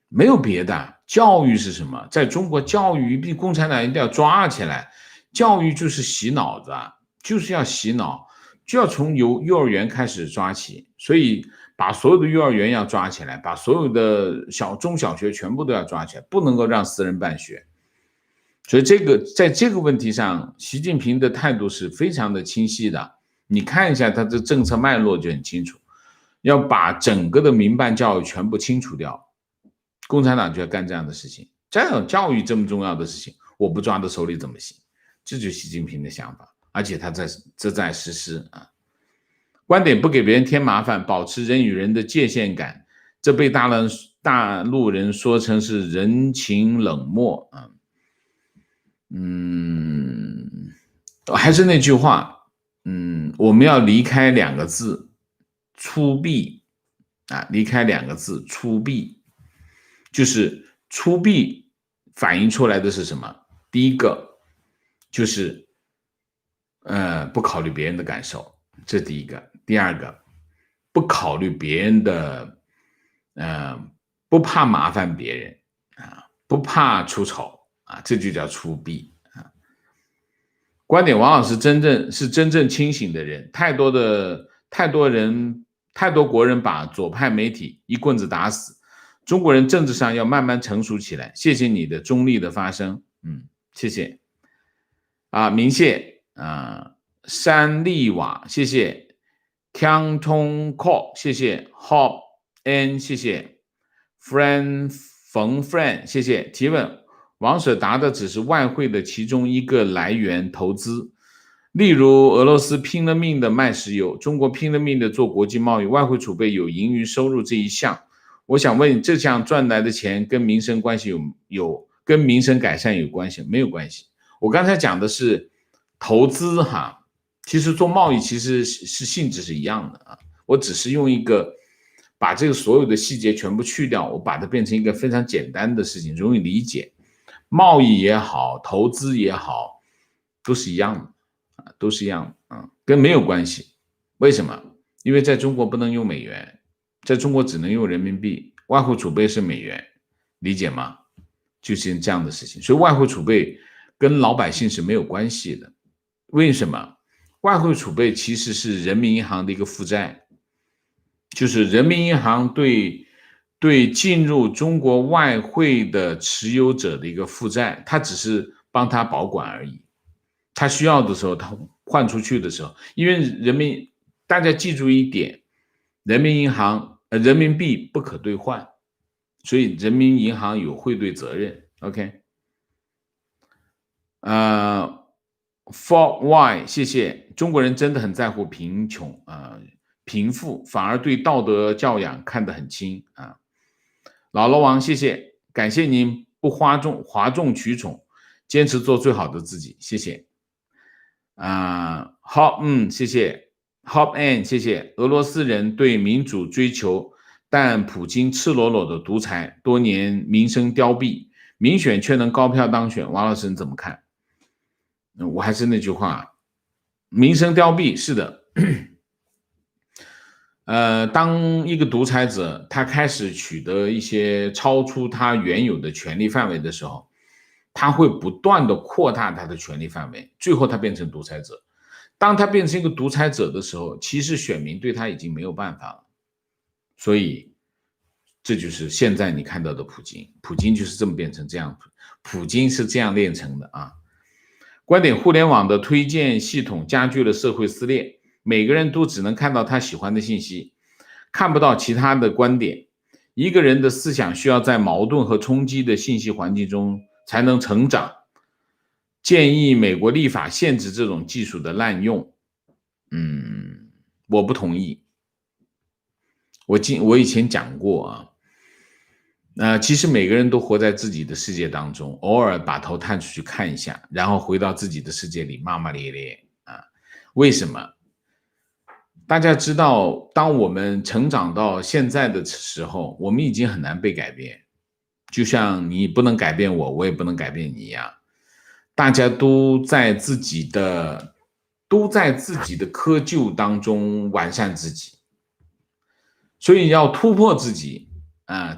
没有别的，教育是什么？在中国，教育比共产党一定要抓起来，教育就是洗脑子，就是要洗脑，就要从幼儿园开始抓起，所以把所有的幼儿园要抓起来，把所有的中小学全部都要抓起来，不能够让私人办学。所以在这个问题上，习近平的态度是非常的清晰的，你看一下他的政策脉络就很清楚，要把整个的民办教育全部清除掉。共产党就要干这样的事情，这种教育这么重要的事情，我不抓到手里怎么行？这就是习近平的想法，而且他在实施啊。观点不给别人添麻烦，保持人与人的界限感，这被大陆人说成是人情冷漠啊。还是那句话，我们要离开两个字，粗鄙啊，离开两个字，粗鄙。就是粗鄙反映出来的是什么？第一个就是不考虑别人的感受，这第一个。第二个，不考虑别人的不怕麻烦别人不怕出丑这就叫粗鄙观点王老师真正清醒的人，太多国人把左派媒体一棍子打死。中国人政治上要慢慢成熟起来，谢谢你的中立的发声，谢谢明谢山丽瓦，谢谢 Canton Call， 谢谢 Hop N， 谢谢 Friend 冯 Friend， 谢谢提问。王舍答的只是外汇的其中一个来源投资，例如俄罗斯拼了命的卖石油，中国拼了命的做国际贸易，外汇储备有盈余收入这一项。我想问，这项赚来的钱跟民生关系跟民生改善有关系？没有关系。我刚才讲的是投资其实做贸易其实是性质是一样的我只是用一个把这个所有的细节全部去掉，我把它变成一个非常简单的事情，容易理解。贸易也好，投资也好，都是一样的都是一样的跟没有关系。为什么？因为在中国不能用美元。在中国只能用人民币，外汇储备是美元，理解吗？就是这样的事情。所以外汇储备跟老百姓是没有关系的。为什么？外汇储备其实是人民银行的一个负债，就是人民银行对进入中国外汇的持有者的一个负债，它只是帮他保管而已。他需要的时候，他换出去的时候，因为大家记住一点，人民币不可兑换，所以人民银行有汇兑责任。OK， For Why， 谢谢。中国人真的很在乎贫富，反而对道德教养看得很轻老罗王，谢谢，感谢您不哗众取宠，坚持做最好的自己，谢谢。好，谢谢 Hop N， 谢谢。俄罗斯人对民主追求，但普京赤裸裸的独裁，多年民生凋敝，民选却能高票当选。王老师你怎么看？我还是那句话，民生凋敝是的。当一个独裁者他开始取得一些超出他原有的权力范围的时候，他会不断的扩大他的权力范围，最后他变成独裁者。当他变成一个独裁者的时候，其实选民对他已经没有办法了。所以这就是现在你看到的普京，普京就是这么变成这样，普京是这样炼成的啊。观点互联网的推荐系统加剧了社会撕裂，每个人都只能看到他喜欢的信息，看不到其他的观点。一个人的思想需要在矛盾和冲击的信息环境中才能成长。建议美国立法限制这种技术的滥用。我不同意。我以前讲过啊，其实每个人都活在自己的世界当中，偶尔把头探出去看一下，然后回到自己的世界里骂骂咧咧啊。为什么？大家知道，当我们成长到现在的时候，我们已经很难被改变，就像你不能改变我，我也不能改变你一样。大家都在自己的窠臼当中完善自己，所以要突破自己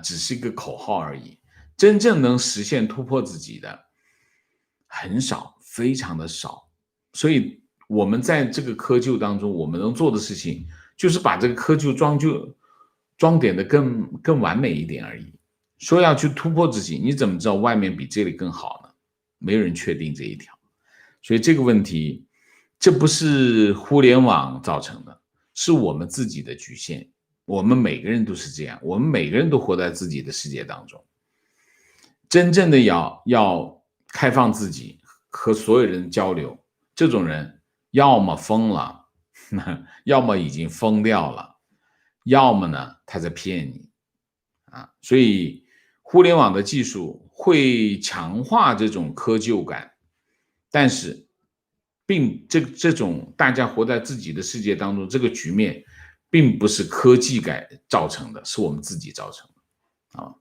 只是一个口号而已。真正能实现突破自己的很少，非常的少。所以我们在这个窠臼当中，我们能做的事情就是把这个窠臼装点的更完美一点而已。说要去突破自己，你怎么知道外面比这里更好呢？没有人确定这一条。所以这个问题，这不是互联网造成的，是我们自己的局限。我们每个人都是这样，我们每个人都活在自己的世界当中。真正的要开放自己，和所有人交流，这种人要么疯了，要么已经疯掉了，要么呢他在骗你所以互联网的技术会强化这种窠臼感，但是这种大家活在自己的世界当中，这个局面并不是科技造成的，是我们自己造成的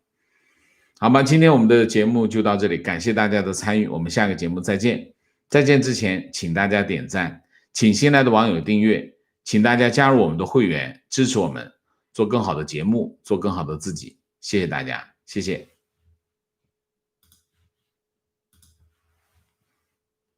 好吧，今天我们的节目就到这里，感谢大家的参与，我们下个节目再见。再见之前，请大家点赞，请新来的网友订阅，请大家加入我们的会员，支持我们做更好的节目，做更好的自己。谢谢大家，谢谢。